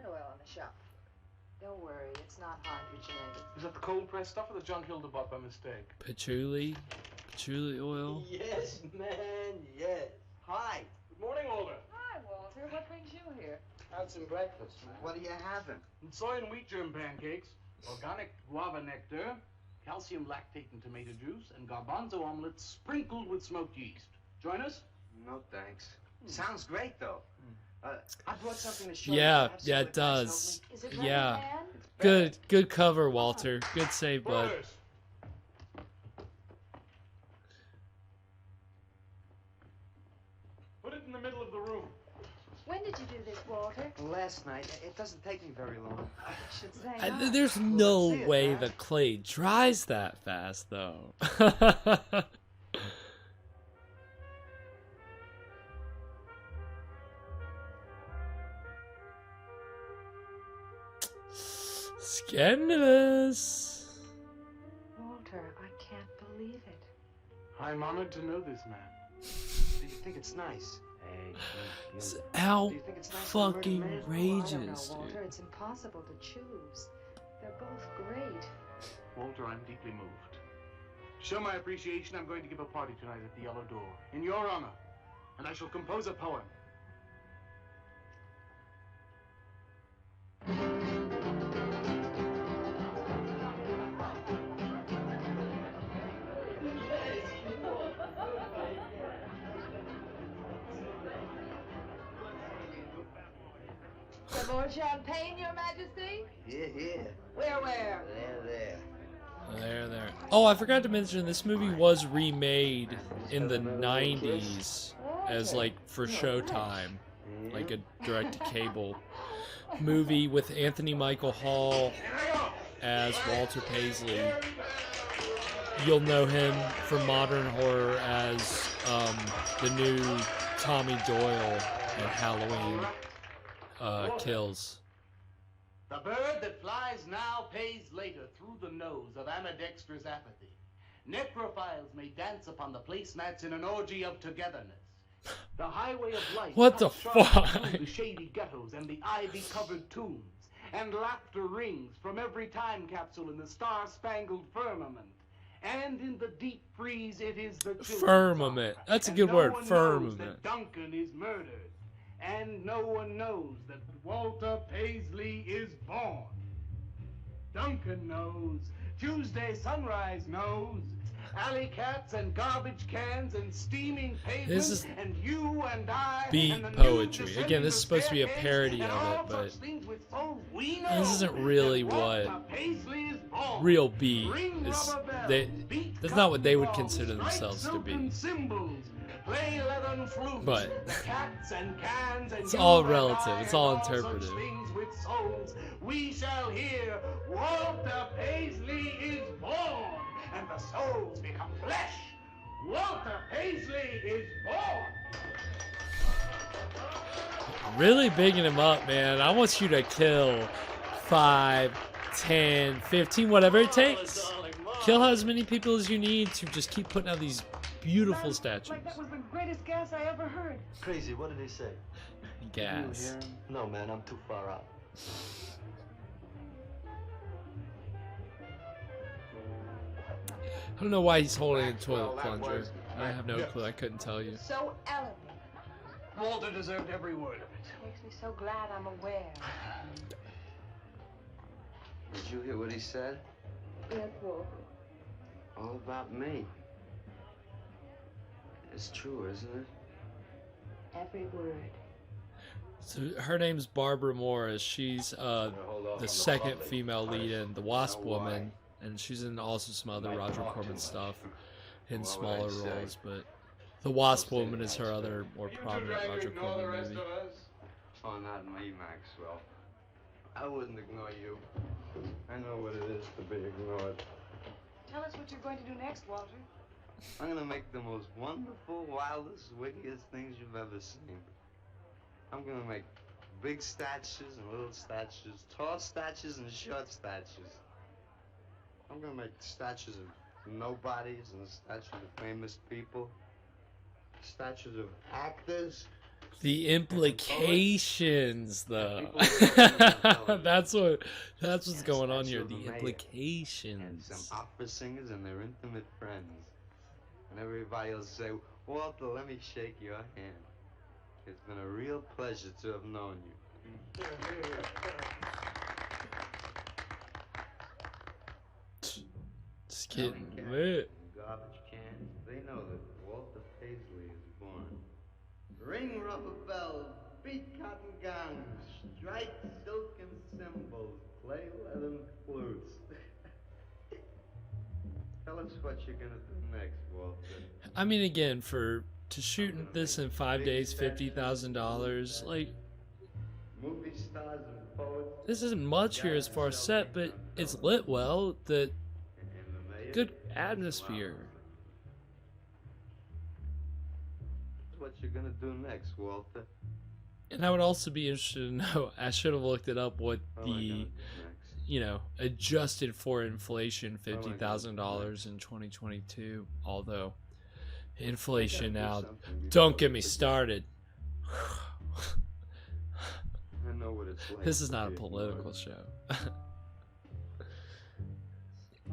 Don't worry, it's not hydrogenated. Is that the cold pressed stuff or the junk Hilda bought by mistake? Patchouli oil. Yes, man, yes. Hi. Good morning, Walter. Hi, Walter. What brings you here? Had some breakfast. What are you having? Soy and wheat germ pancakes, organic guava nectar, calcium lactate and tomato juice, and garbanzo omelets sprinkled with smoked yeast. Join us? No, thanks. Sounds great, though. I brought something to show you. Yeah, Have some yeah, of it the guys does. help me? Is it ready, Yeah. man? Good cover, Walter. Good save, bud. Brothers. Put it in the middle of the room. When did you do this, Walter? Last night. It doesn't take me very long. I should say not. There's no way the clay dries that fast, though. Scandalous. Walter, I can't believe it. I'm honored to know this man. Do you think it's nice? How Do you think it's nice to murder fucking men? I don't know, rages, Walter. dude. It's impossible to choose. They're both great. Walter, I'm deeply moved. To show my appreciation, I'm going to give a party tonight at the Yellow Door, in your honor. And I shall compose a poem. Some more champagne, Your Majesty? Yeah. Where? There. Oh, I forgot to mention this movie was remade in the 90s as like for Showtime, like a direct-to-cable movie with Anthony Michael Hall as Walter Paisley. You'll know him from modern horror as the new Tommy Doyle in Halloween Kills. The bird that flies now pays later through the nose of ambidextrous apathy. Necrophiles may dance upon the placemats in an orgy of togetherness. The highway of life What the cuts sharp fuck? through the shady ghettos and the ivy-covered tombs, and laughter rings from every time capsule in the star-spangled firmament. And in the deep freeze, it is the children's Firmament. hour. That's a And good no word, one knows firmament. that Duncan is murdered. And no one knows that Walter Paisley is born. Duncan knows. Tuesday Sunrise knows. Alley cats and garbage cans and steaming pavements This is and you and I beat and the poetry. new Again, this is supposed to be a descendants parody and of all it, but such things with souls we know this isn't really that what Walter Paisley is born. real beat Ring is. rubber bells, They, that's not what they would consider strike themselves to silken be. cymbals, play leathern flutes, But the cats and cans and it's you all and relative. I It's and all such interpretive. things with souls we shall hear. Walter Paisley is born, and the souls become flesh. Walter Paisley is born. Really bigging him up, man. I want you to kill 5, 10, 15, whatever it takes. Kill as many people as you need to just keep putting out these beautiful statues. Like that was the greatest gas I ever heard. Crazy, what did he say? Gas. No, man, I'm too far out. I don't know why he's holding a toilet plunger. I have no clue. I couldn't tell you. So elegant. Walter deserved every word of it. Makes me so glad I'm aware. Did you hear what he said? Yes, Walter. All about me. It's true, isn't it? Every word. So her name's Barbara Morris. She's the second female lead in The Wasp Woman, and she's in also some other Roger Corman stuff in smaller roles. But The Wasp Woman is her other more prominent Roger Corman movie. Oh, not me, Maxwell. I wouldn't ignore you. I know what it is to be ignored. Tell us what you're going to do next, Walter. I'm gonna make the most wonderful, wildest, wickedest things you've ever seen. I'm gonna make big statues and little statues, tall statues and short statues. I'm gonna make statues of nobodies and statues of famous people, statues of actors. The implications, though. that's what's going on here. The implications. And some opera singers and their intimate friends. And everybody will say, Walter, let me shake your hand. It's been a real pleasure to have known you. Just kidding. Lit. Garbage cans, they know that Walter Paisley is born. Ring rubber bells, beat cotton gongs, strike silken cymbals, play leathern flutes. Tell us what you're gonna do next, Walter. I mean, again, to shoot this in 5 days, $50,000, like, movie stars and poets. this isn't much here as far as set, but it's lit well. The good atmosphere. What you're gonna do next, Walter? And I would also be interested to know, I should have looked it up, what the, adjusted for inflation, $50,000 in 2022. Although, inflation now, don't get me started. I know what it's like. This is not a political show.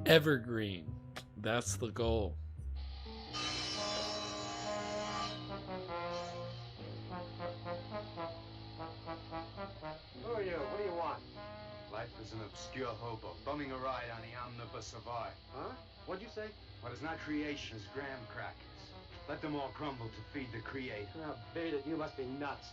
Evergreen. That's the goal. Who are you? What do you want? Life is an obscure hobo, bumming a ride on the omnibus of art. Huh? What'd you say? What is not creation is graham crackers. Let them all crumble to feed the creator. Now, beat it. You must be nuts.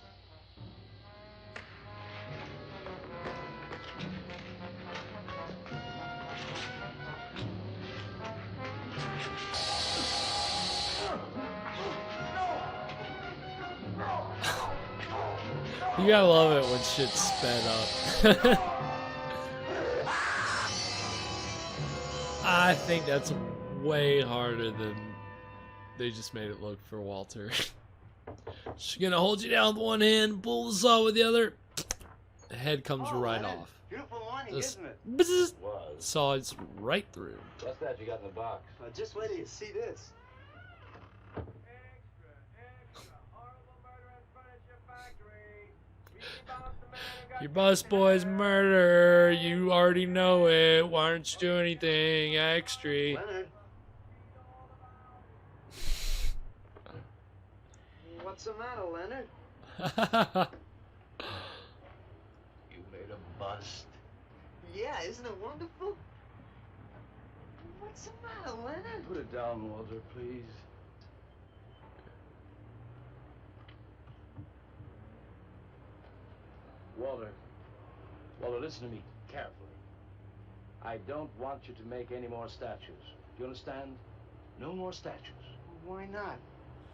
You gotta love it when shit's sped up. I think that's way harder than they just made it look for Walter. She's gonna hold you down with one hand, pull the saw with the other. The head comes right off. Beautiful morning, Just isn't it? saws right through. What's that you got in the box? Just wait till you see this. Your busboy's murder. You already know it. Why aren't you doing anything extra? Leonard. What's the matter, Leonard? You made a bust. Yeah, isn't it wonderful? What's the matter, Leonard? Put it down, Walter, please. Walter, listen to me carefully. I don't want you to make any more statues. Do you understand? No more statues. Why not?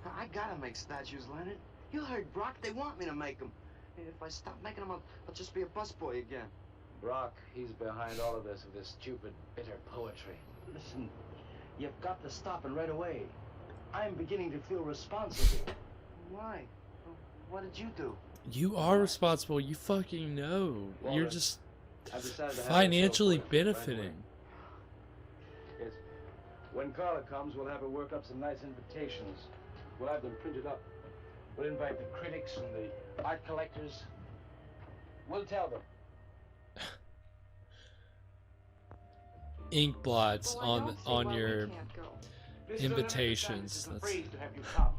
I gotta make statues, Leonard. You heard Brock. They want me to make them. If I stop making them, I'll just be a busboy again. Brock, he's behind all of this with this stupid, bitter poetry. Listen, you've got to stop and right away. I'm beginning to feel responsible. Why? What did you do? You are responsible. You fucking know. Walter, You're just I've decided to have financially myself right benefiting. away. Yes. When Carla comes, we'll have her work up some nice invitations. We'll have them printed up. We'll invite the critics and the art collectors. We'll tell them. Ink blots on your Mr. invitations. Leonard That's, is afraid to have you come.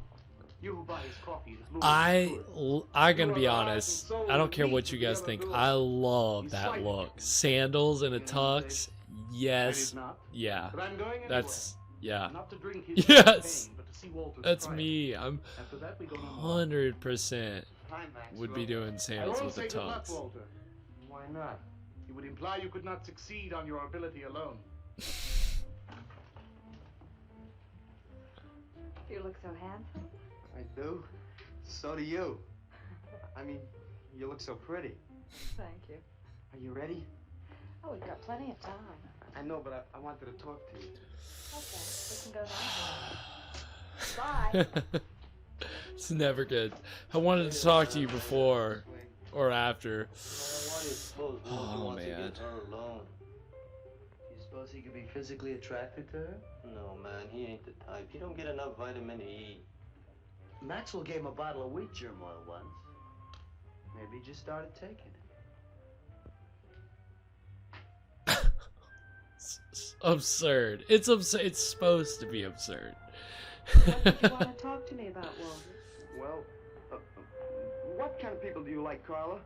You who buy his coffee is moving I'm gonna be honest. I don't care what you guys think. I love that look. Sandals and a tux. Yes. Yeah. That's yeah. Not to drink his Yes. champagne, but to see Walter's That's triumph. me. I'm After that, we go no more. 100% would be doing I sandals won't with a say good luck, tux. Walter. Why not? It would imply you could not succeed on your ability alone. You look so handsome. I do. So do you. I mean, you look so pretty. Thank you. Are you ready? Oh, we've got plenty of time. I know, but I wanted to talk to you. Okay, we can go now. Bye. It's never good. I wanted to talk to you before or after. Oh, man. Alone. You suppose he could be physically attracted to her? No, man, he ain't the type. He don't get enough vitamin E. Maxwell gave him a bottle of wheat germ oil once. Maybe he just started taking it. It's absurd. It's absurd. It's supposed to be absurd. What did you want to talk to me about, Walter? Well, what kind of people do you like, Carla?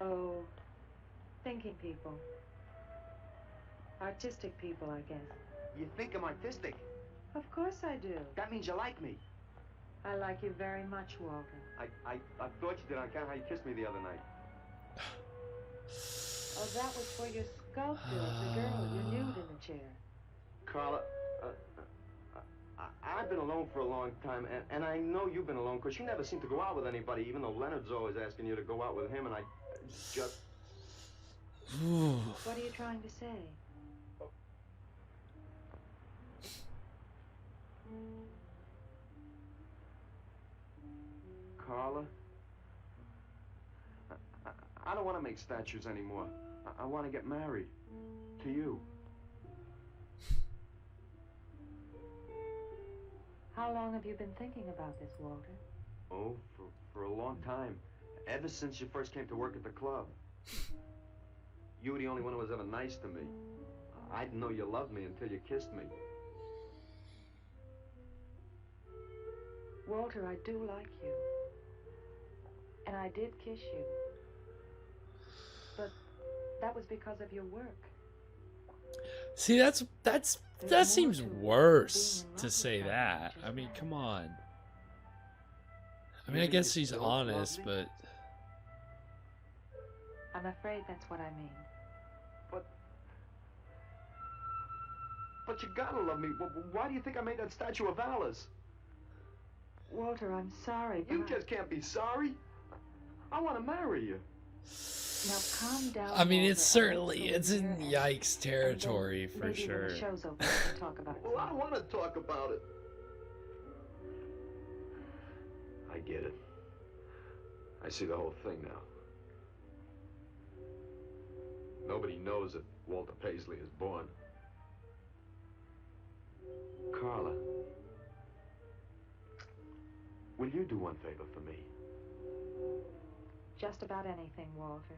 Oh, thinking people. Artistic people, I guess. You think I'm artistic? Of course I do. That means you like me. I like you very much, Walter. I thought you did on account of how you kissed me the other night. Oh, that was for your sculpture of the girl you nude in the chair. Carla, I've been alone for a long time, and I know you've been alone, because you never seem to go out with anybody, even though Leonard's always asking you to go out with him, and I just... What are you trying to say? Carla, I don't want to make statues anymore. I want to get married. To you. How long have you been thinking about this, Walter? Oh, for a long time. Ever since you first came to work at the club. You were the only one who was ever nice to me. I didn't know you loved me until you kissed me. Walter, I do like you. And I did kiss you. But that was because of your work. See, that seems worse to say that. I mean, come on. I mean, I guess he's honest, but... I'm afraid that's what I mean. But you gotta love me. Why do you think I made that statue of Alice? Walter, I'm sorry, but You just can't be sorry. I want to marry you. Now calm down. I mean, Walter. it's in yikes territory for maybe sure. When the show's over, we can talk about it. Well, I want to talk about it. I get it. I see the whole thing now. Nobody knows that Walter Paisley is born. Carla, will you do one favor for me? Just about anything, Walter.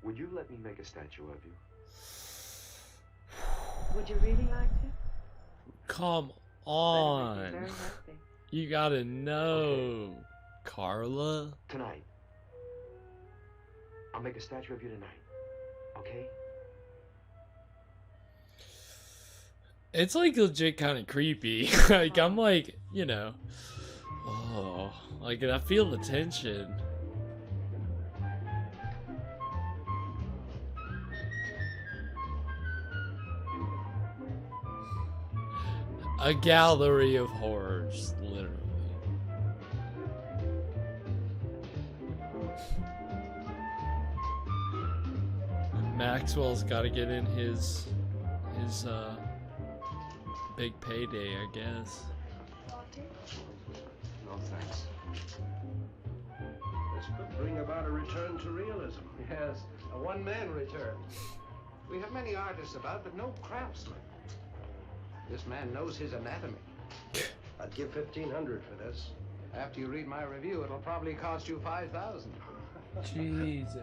Would you let me make a statue of you? Would you really like to? Come Very on. happy. You gotta know. Carla? Tonight. I'll make a statue of you tonight. Okay? It's like legit kind of creepy. Like, I'm like, you know. Oh, like, I feel the tension. A gallery of horrors, literally. Maxwell's got to get in his big payday, I guess. No thanks. This could bring about a return to realism. Yes, a one-man return. We have many artists about, but no craftsmen. This man knows his anatomy. I'd give $1,500 for this. After you read my review, it'll probably cost you $5,000. Jesus.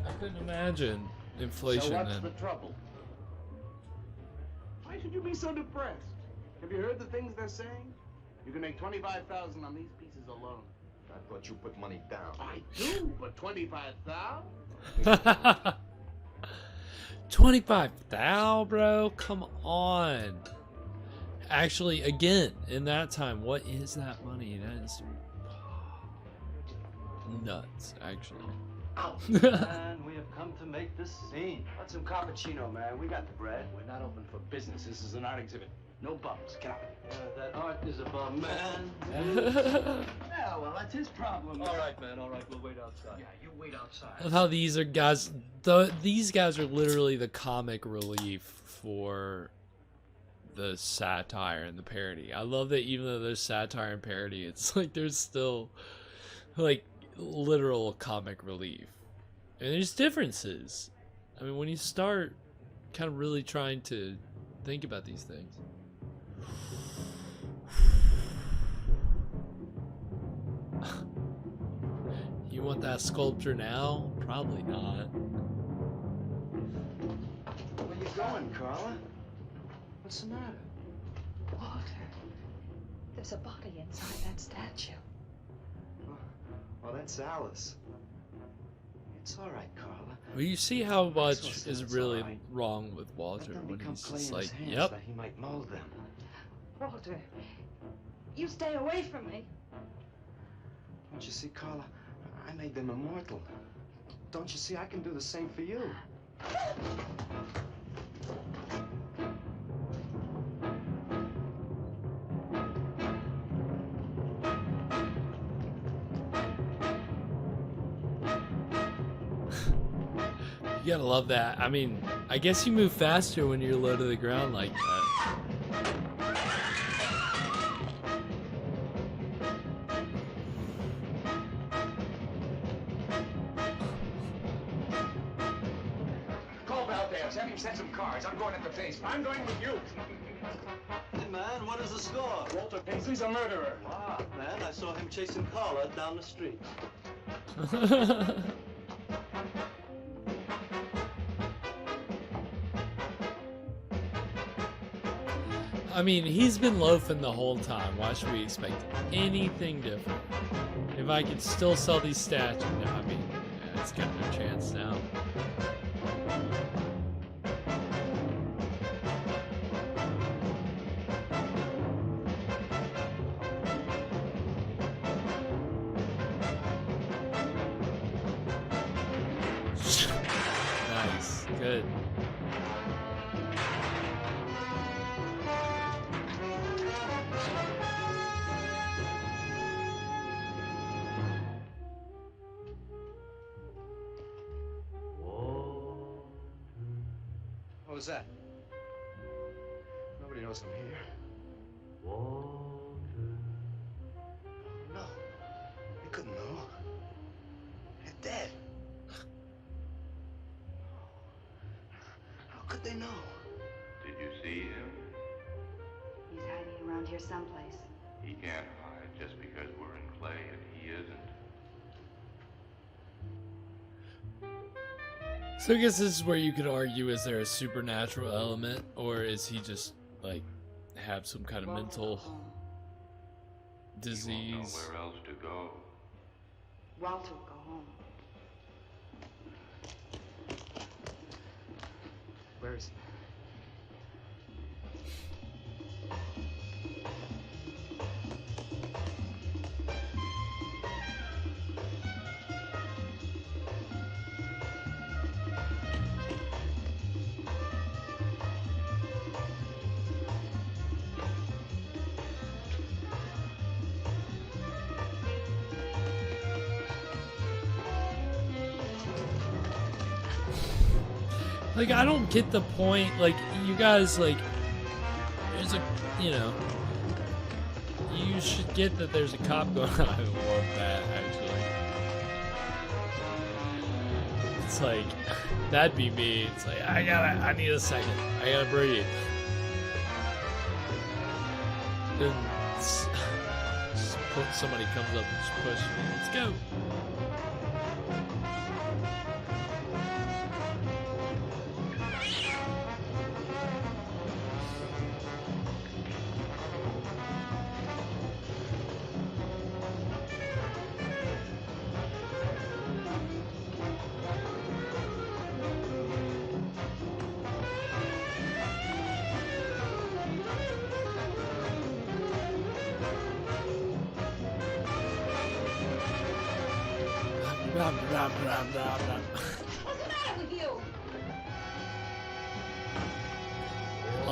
I couldn't imagine inflation So what's then. the trouble? Why should you be so depressed? Have you heard the things they're saying? You can make $25,000 on these pieces alone. I thought you put money down. I do, but $25,000? 25,000, bro? Come on. Actually, again, in that time, what is that money? That is nuts, actually. And we have come to make this scene. Want some cappuccino, man? We got the bread. We're not open for business. This is an art exhibit. No bums. Get out. That art is a bum, man. Yeah, well, that's his problem. All right, man. All right, we'll wait outside. Yeah, you wait outside. I love how these are guys. These guys are literally the comic relief for the satire and the parody. I love that even though there's satire and parody, it's like there's still like literal comic relief, and there's differences. I mean, when you start kind of really trying to think about these things. You want that sculpture now? Probably not. Where you going, Carla? What's the matter? Walter, there's a body inside that statue. Well, that's Alice. It's all right, Carla. Well, you see how much is really wrong with Walter when he's just like, yep. That he might mold them. Walter, you stay away from me. Don't you see, Carla? I made them immortal. Don't you see? I can do the same for you. You gotta love that. I mean, I guess you move faster when you're low to the ground like that. Call Valdez. Have him send some cars. I'm going at the basement. I'm going with you. Hey, man, what is the score? Walter Paisley's a murderer. Wow, man, I saw him chasing Carla down the street. I mean, he's been loafing the whole time. Why should we expect anything different? If I could still sell these statues, no, I mean, yeah, it's got no chance now. Nice, good. What was that? Nobody knows I'm here. No. They couldn't know. They're dead. How could they know? Did you see him? He's hiding around here someplace. He can't hide just because we're in play and he isn't. So I guess this is where you could argue, is there a supernatural element, or is he just, like, have some kind of mental disease? He won't know where else to go. Walter will go home. Where is he? Like, I don't get the point. Like, you guys, like, there's a, you know, you should get that there's a cop going on. I love that, actually. It's like, that'd be me. It's like, I need a second. I gotta breathe. Then somebody comes up and just pushes me. Let's go.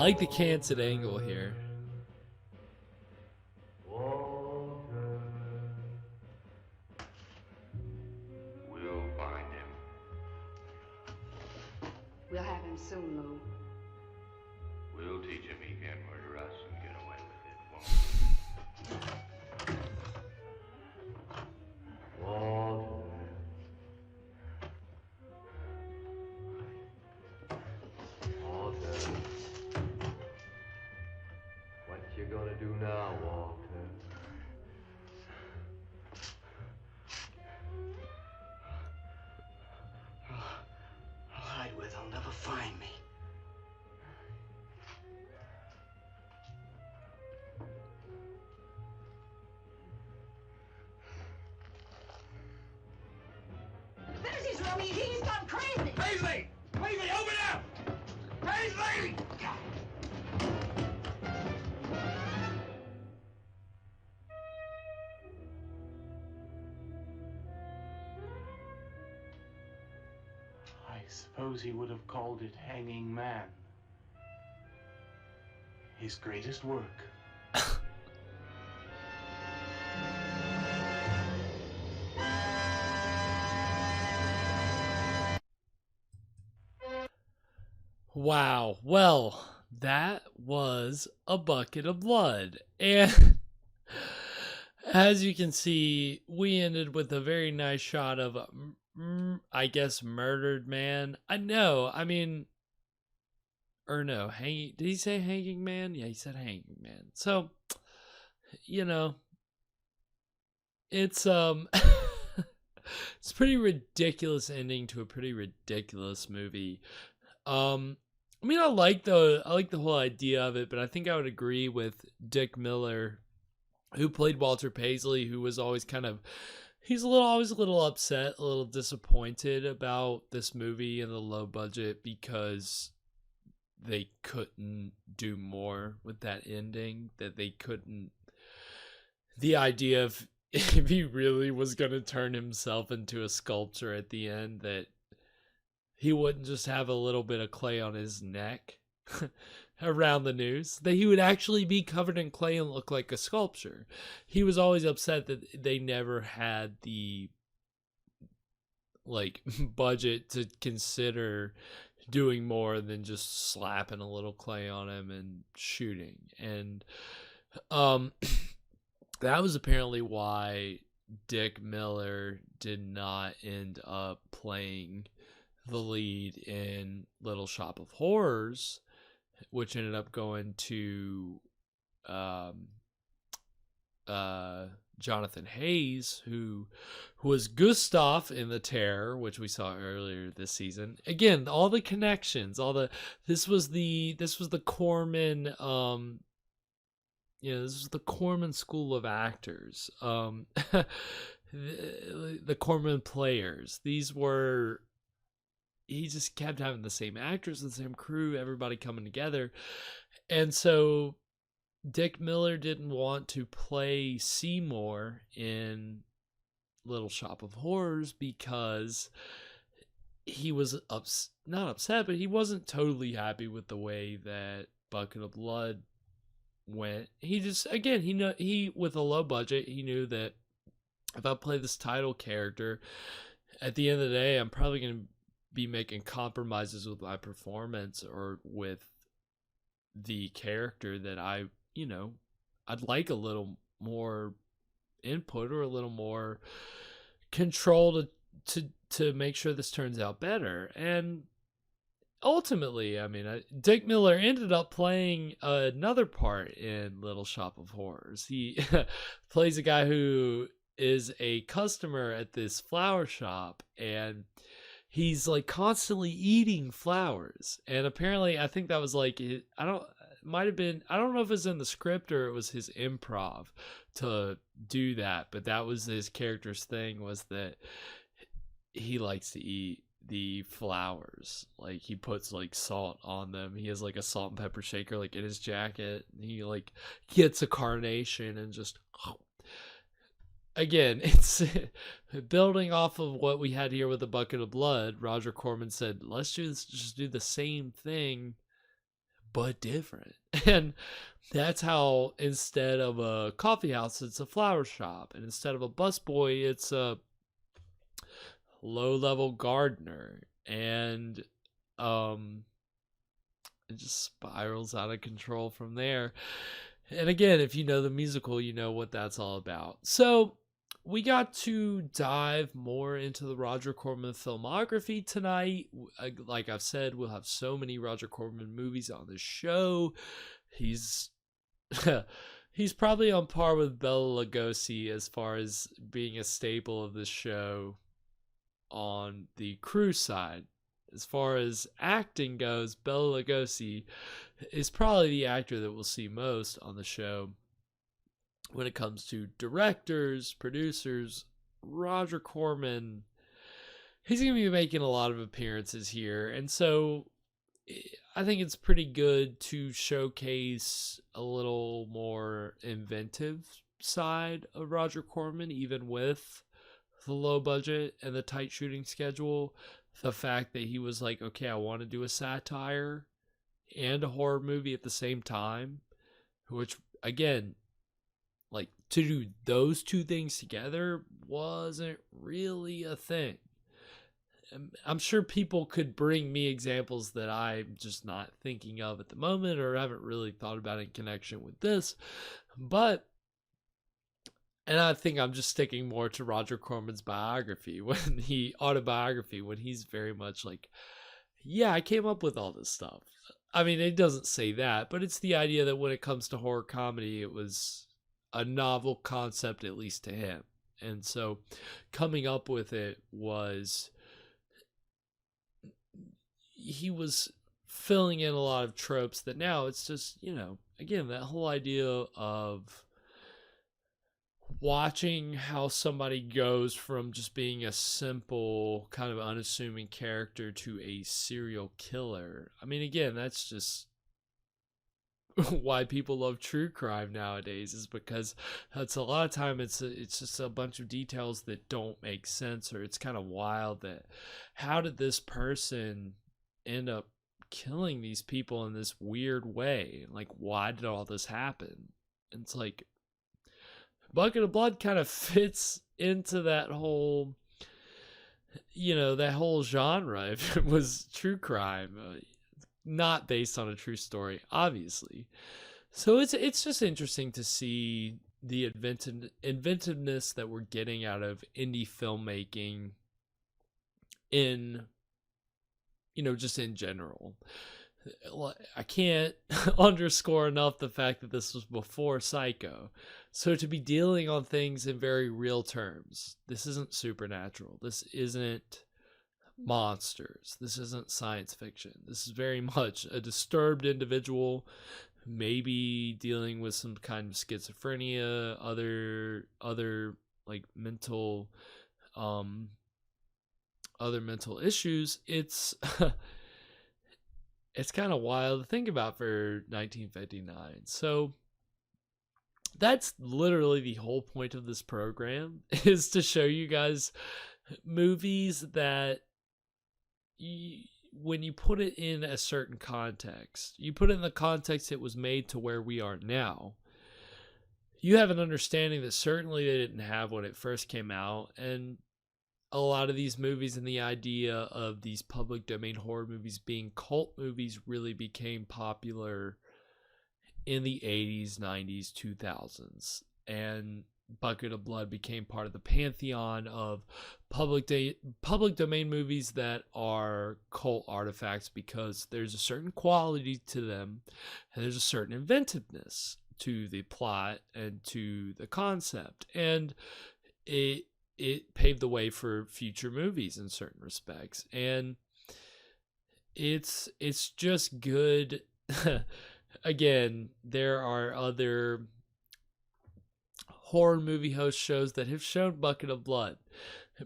I like the canted angle here. We'll find him. We'll have him soon, Lou. We'll teach him he can't murder us and get away with it, won't we? Walter. What you gonna do now, Walter? I'll hide where they'll never find me. There's his room. He's gone crazy. Paisley! Paisley, open up! Paisley! I suppose he would have called it Hanging Man. His greatest work. Wow. Well, that was A Bucket of Blood. And as you can see, we ended with a very nice shot of, I guess, murdered man. I know. I mean, or no, hanging. Did he say hanging man? Yeah, he said hanging man. So, you know, it's it's a pretty ridiculous ending to a pretty ridiculous movie. I mean, I like the whole idea of it, but I think I would agree with Dick Miller, who played Walter Paisley, who was always always a little upset, a little disappointed about this movie and the low budget because they couldn't do more with that ending, that they couldn't, the idea of if he really was going to turn himself into a sculpture at the end, that he wouldn't just have a little bit of clay on his neck around the noose, that he would actually be covered in clay and look like a sculpture. He was always upset that they never had the budget to consider doing more than just slapping a little clay on him and shooting. And that was apparently why Dick Miller did not end up playing the lead in Little Shop of Horrors, which ended up going to Jonathan Hayes, who was Gustav in The Terror, which we saw earlier this season. Again, all the connections, this was the Corman, this was the Corman School of Actors, the Corman players. These were, he just kept having the same actors, the same crew, everybody coming together. And so Dick Miller didn't want to play Seymour in Little Shop of Horrors because he was not upset, but he wasn't totally happy with the way that Bucket of Blood went. He just, again, he with a low budget, he knew that if I play this title character, at the end of the day, I'm probably going to be making compromises with my performance or with the character that I'd like a little more input or a little more control to make sure this turns out better. And ultimately, I mean, Dick Miller ended up playing another part in Little Shop of Horrors. He plays a guy who is a customer at this flower shop, and he's constantly eating flowers. And apparently, I think that was I don't know if it's in the script or it was his improv to do that, but that was his character's thing, was that he likes to eat the flowers. He puts salt on them. He has a salt and pepper shaker in his jacket. He gets a carnation and just, again, it's building off of what we had here with A Bucket of Blood. Roger Corman said, let's just do the same thing, but different. And that's how, instead of a coffee house, it's a flower shop. And instead of a busboy, it's a low-level gardener. And it just spirals out of control from there. And again, if you know the musical, you know what that's all about. So we got to dive more into the Roger Corman filmography tonight. Like I've said, we'll have so many Roger Corman movies on this show. He's he's probably on par with Bela Lugosi as far as being a staple of this show on the crew side. As far as acting goes, Bela Lugosi is probably the actor that we'll see most on the show. When it comes to directors, producers, Roger Corman, he's going to be making a lot of appearances here. And so I think it's pretty good to showcase a little more inventive side of Roger Corman, even with the low budget and the tight shooting schedule. The fact that he was like, okay, I want to do a satire and a horror movie at the same time, which, again, like, to do those two things together wasn't really a thing. I'm sure people could bring me examples that I'm just not thinking of at the moment or haven't really thought about in connection with this. But, and I think I'm just sticking more to Roger Corman's autobiography, when he's very much like, yeah, I came up with all this stuff. I mean, it doesn't say that, but it's the idea that when it comes to horror comedy, it was a novel concept, at least to him. And so coming up with it was, he was filling in a lot of tropes that now it's just, you know, again, that whole idea of watching how somebody goes from just being a simple kind of unassuming character to a serial killer. I mean, again, that's just why people love true crime nowadays, is because that's a lot of time it's just a bunch of details that don't make sense, or it's kind of wild that how did this person end up killing these people in this weird way? Like, why did all this happen? And it's like, Bucket of Blood kind of fits into that whole, you know, that whole genre. If it was true crime, not based on a true story, obviously. So it's just interesting to see the inventiveness that we're getting out of indie filmmaking in, you know, just in general. I can't underscore enough the fact that this was before Psycho. So to be dealing on things in very real terms, this isn't supernatural. This isn't monsters. This isn't science fiction. This is very much a disturbed individual, maybe dealing with some kind of schizophrenia, other like mental issues. It's it's kind of wild to think about for 1959. So that's literally the whole point of this program, is to show you guys movies that when you put it in a certain context, you put it in the context it was made to where we are now, you have an understanding that certainly they didn't have when it first came out. And a lot of these movies and the idea of these public domain horror movies being cult movies really became popular in the 80s, 90s, 2000s. And Bucket of Blood became part of the pantheon of public domain movies that are cult artifacts, because there's a certain quality to them and there's a certain inventiveness to the plot and to the concept. And it paved the way for future movies in certain respects. And it's just good. Again, there are other horror movie host shows that have shown Bucket of Blood,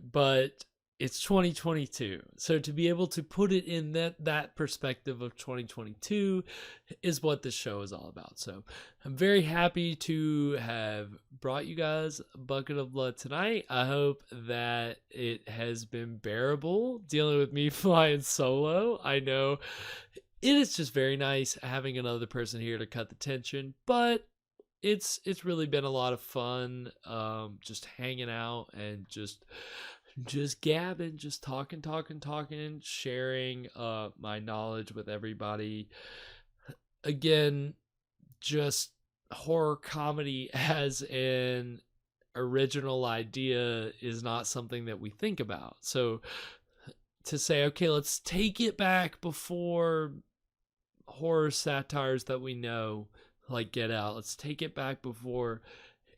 but it's 2022. So to be able to put it in that perspective of 2022 is what this show is all about. So I'm very happy to have brought you guys Bucket of Blood tonight. I hope that it has been bearable dealing with me flying solo. I know it is just very nice having another person here to cut the tension, but it's really been a lot of fun, just hanging out and just gabbing, just talking, sharing my knowledge with everybody. Again, just horror comedy as an original idea is not something that we think about. So to say, okay, let's take it back before horror satires that we know, like Get Out. Let's take it back before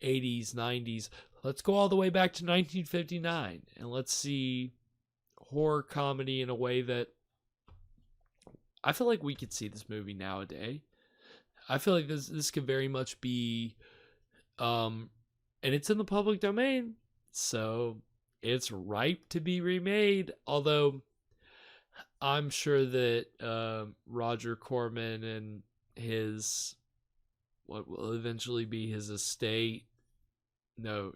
80s, 90s. Let's go all the way back to 1959 and let's see horror comedy in a way that I feel like we could see this movie nowadays. I feel like this could very much be, and it's in the public domain, so it's ripe to be remade. Although I'm sure that Roger Corman and his, what will eventually be his estate. No,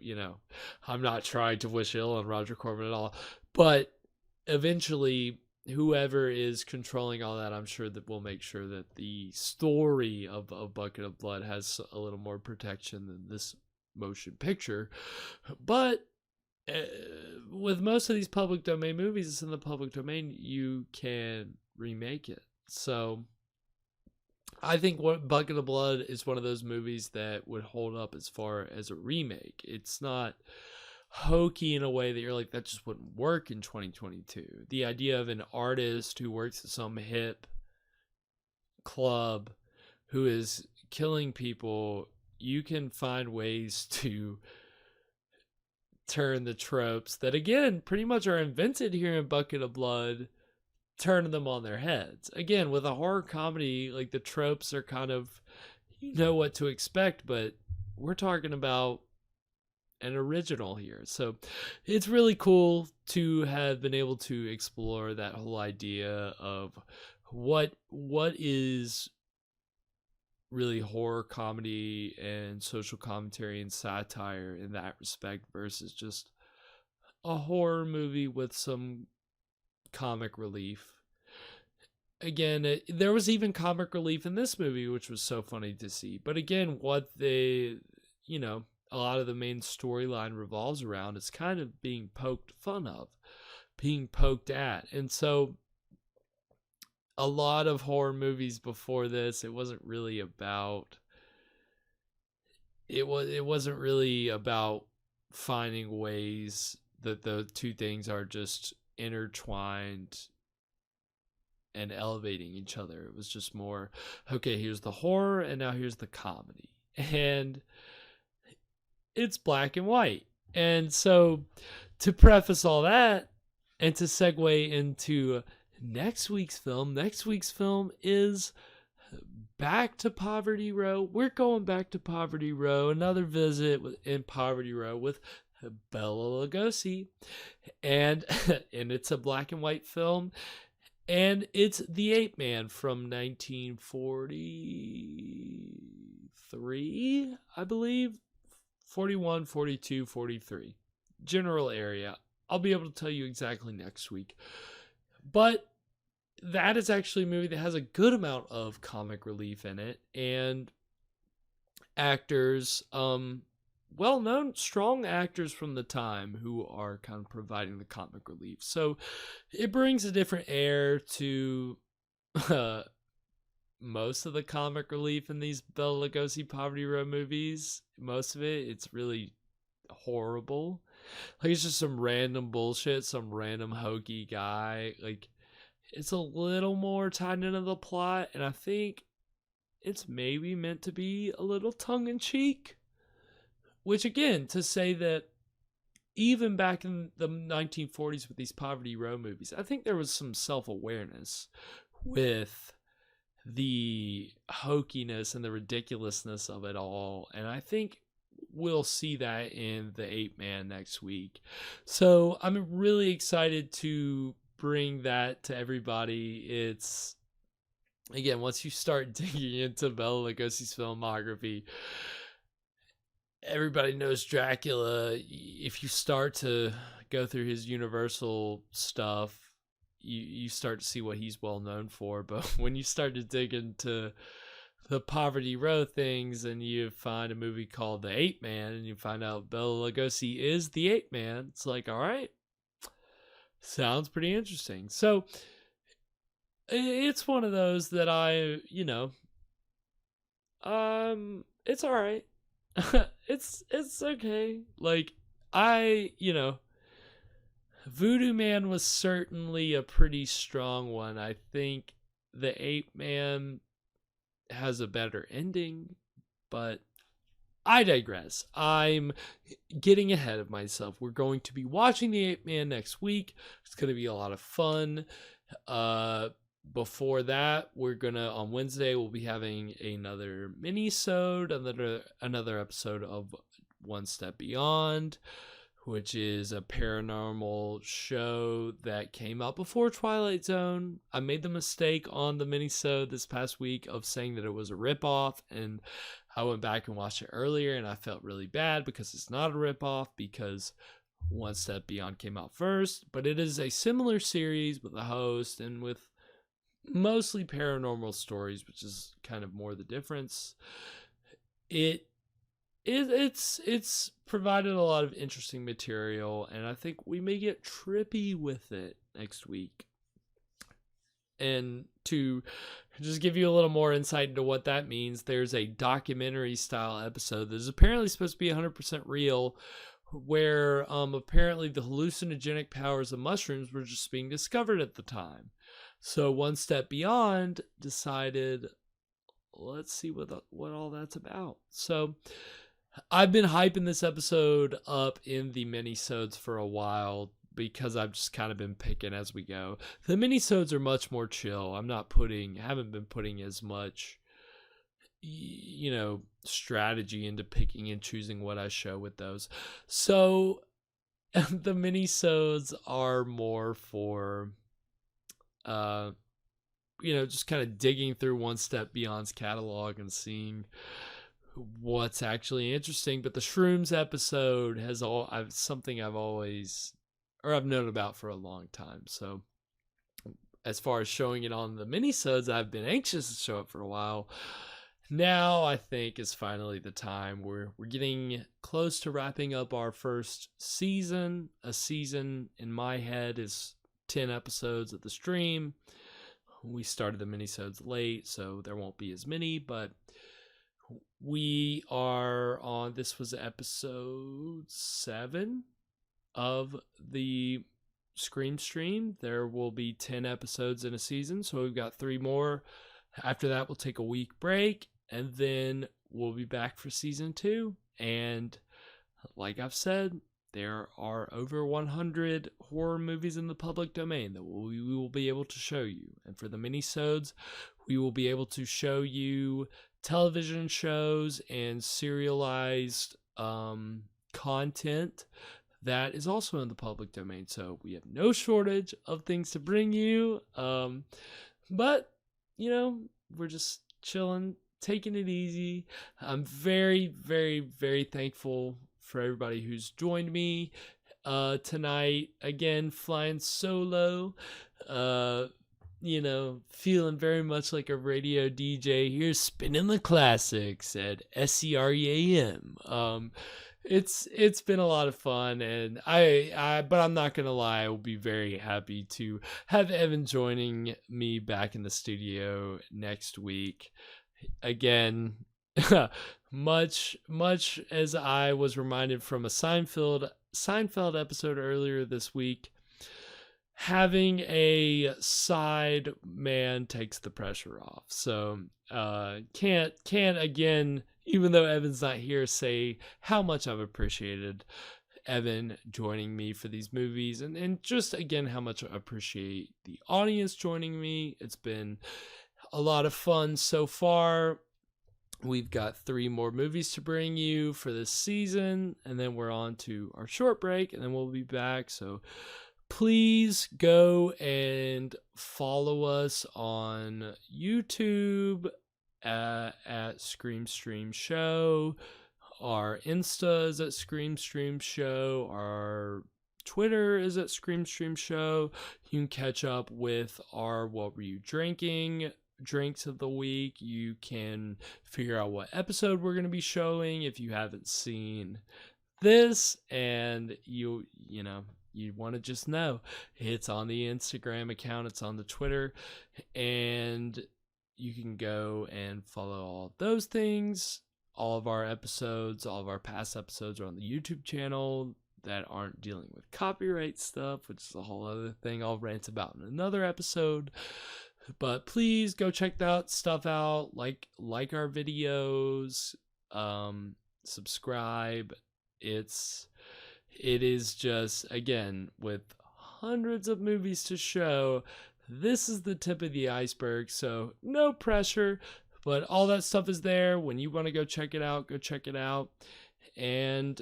I'm not trying to wish ill on Roger Corman at all, but eventually whoever is controlling all that, I'm sure that will make sure that the story of Bucket of Blood has a little more protection than this motion picture. But with most of these public domain movies, it's in the public domain, you can remake it. So I think Bucket of Blood is one of those movies that would hold up as far as a remake. It's not hokey in a way that you're like, that just wouldn't work in 2022. The idea of an artist who works at some hip club who is killing people, you can find ways to turn the tropes that, again, pretty much are invented here in Bucket of Blood, turn them on their heads. Again, with a horror comedy, like, the tropes are kind of, you know what to expect, but we're talking about an original here. So it's really cool to have been able to explore that whole idea of what is really horror comedy and social commentary and satire in that respect versus just a horror movie with some comic relief. Again, there was even comic relief in this movie, which was so funny to see. But again, what they, a lot of the main storyline revolves around is kind of being poked fun of, being poked at. And so a lot of horror movies before this, it wasn't really about finding ways that the two things are just intertwined and elevating each other. It was just more, okay, here's the horror and now here's the comedy. And it's black and white. And so to preface all that and to segue into next week's film is Back to Poverty Row. We're going back to Poverty Row, another visit in Poverty Row with Bela Lugosi. And it's a black and white film. And it's The Ape Man from 1943, I believe. 41, 42, 43. General area. I'll be able to tell you exactly next week. But that is actually a movie that has a good amount of comic relief in it. And actors, well-known, strong actors from the time who are kind of providing the comic relief. So it brings a different air to most of the comic relief in these Bela Lugosi Poverty Row movies. Most of it, it's really horrible. Like, it's just some random bullshit, some random hokey guy. Like, it's a little more tied into the plot, and I think it's maybe meant to be a little tongue-in-cheek. Which, again, to say that even back in the 1940s with these Poverty Row movies, I think there was some self-awareness with the hokiness and the ridiculousness of it all. And I think we'll see that in The Ape Man next week. So I'm really excited to bring that to everybody. It's, again, once you start digging into Bela Lugosi's filmography, everybody knows Dracula. If you start to go through his Universal stuff, you start to see what he's well known for. But when you start to dig into the Poverty Row things, and you find a movie called The Ape Man, and you find out Bela Lugosi is the Ape Man, it's like, all right, sounds pretty interesting. So it's one of those that it's all right. it's okay. Like, Voodoo Man was certainly a pretty strong one. I think The Ape Man has a better ending, but I digress. I'm getting ahead of myself. We're going to be watching The Ape Man next week. It's going to be a lot of fun. Before that, on Wednesday, we'll be having another mini-sode, another episode of One Step Beyond, which is a paranormal show that came out before Twilight Zone. I made the mistake on the mini-sode this past week of saying that it was a ripoff, and I went back and watched it earlier, and I felt really bad because it's not a ripoff, because One Step Beyond came out first, but it is a similar series with a host and with mostly paranormal stories, which is kind of more the difference. It's provided a lot of interesting material, and I think we may get trippy with it next week. And to just give you a little more insight into what that means, there's a documentary style episode that is apparently supposed to be 100% real, where apparently the hallucinogenic powers of mushrooms were just being discovered at the time. So One Step Beyond decided, let's see what all that's about. So I've been hyping this episode up in the minisodes for a while, because I've just kind of been picking as we go. The minisodes are much more chill. Haven't been putting as much, strategy into picking and choosing what I show with those. So the minisodes are more for, just kind of digging through One Step Beyond's catalog and seeing what's actually interesting. But the Shrooms episode has something I've known about for a long time. So as far as showing it on the minisodes, I've been anxious to show it for a while. Now I think is finally the time. We're getting close to wrapping up our first season. A season in my head is 10 episodes at the stream. We started the minisodes late, so there won't be as many, but we are on, this was episode 7 of the Scream Stream. There will be 10 episodes in a season, so we've got 3 more. After that, we'll take a week break, and then we'll be back for season 2. And like I've said, there are over 100 horror movies in the public domain that we will be able to show you. And for the minisodes, we will be able to show you television shows and serialized content that is also in the public domain. So we have no shortage of things to bring you. But, we're just chilling, taking it easy. I'm very, very, very thankful for everybody who's joined me tonight. Again, flying solo. Feeling very much like a radio DJ here, spinning the classics at SCREAM. It's been a lot of fun, and but I'm not gonna lie, I will be very happy to have Evan joining me back in the studio next week. Again, much as I was reminded from a Seinfeld episode earlier this week, having a side man takes the pressure off. So can't again, even though Evan's not here, say how much I've appreciated Evan joining me for these movies, and just again how much I appreciate the audience joining me. It's been a lot of fun so far. We've got 3 more movies to bring you for this season, and then we're on to our short break, and then we'll be back. So please go and follow us on YouTube at Scream Stream Show. Our Insta is at Scream Stream Show. Our Twitter is at Screamstream Show. You can catch up with our What Were You Drinking drinks of the week. You can figure out what episode we're going to be showing if you haven't seen this, and you want to just know, it's on the Instagram account, it's on the Twitter, and you can go and follow all those things. All of our episodes, all of our past episodes are on the YouTube channel that aren't dealing with copyright stuff, which is a whole other thing I'll rant about in another episode. But please go check that stuff out. Like our videos, subscribe. It is just, again, with hundreds of movies to show, this is the tip of the iceberg, so no pressure, but all that stuff is there. When you want to go check it out, go check it out. And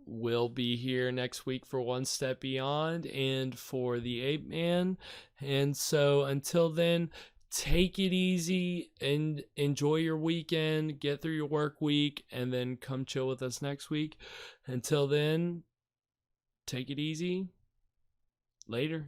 we'll be here next week for One Step Beyond and for the Ape Man. And so until then, take it easy and enjoy your weekend, get through your work week, and then come chill with us next week. Until then, take it easy. Later.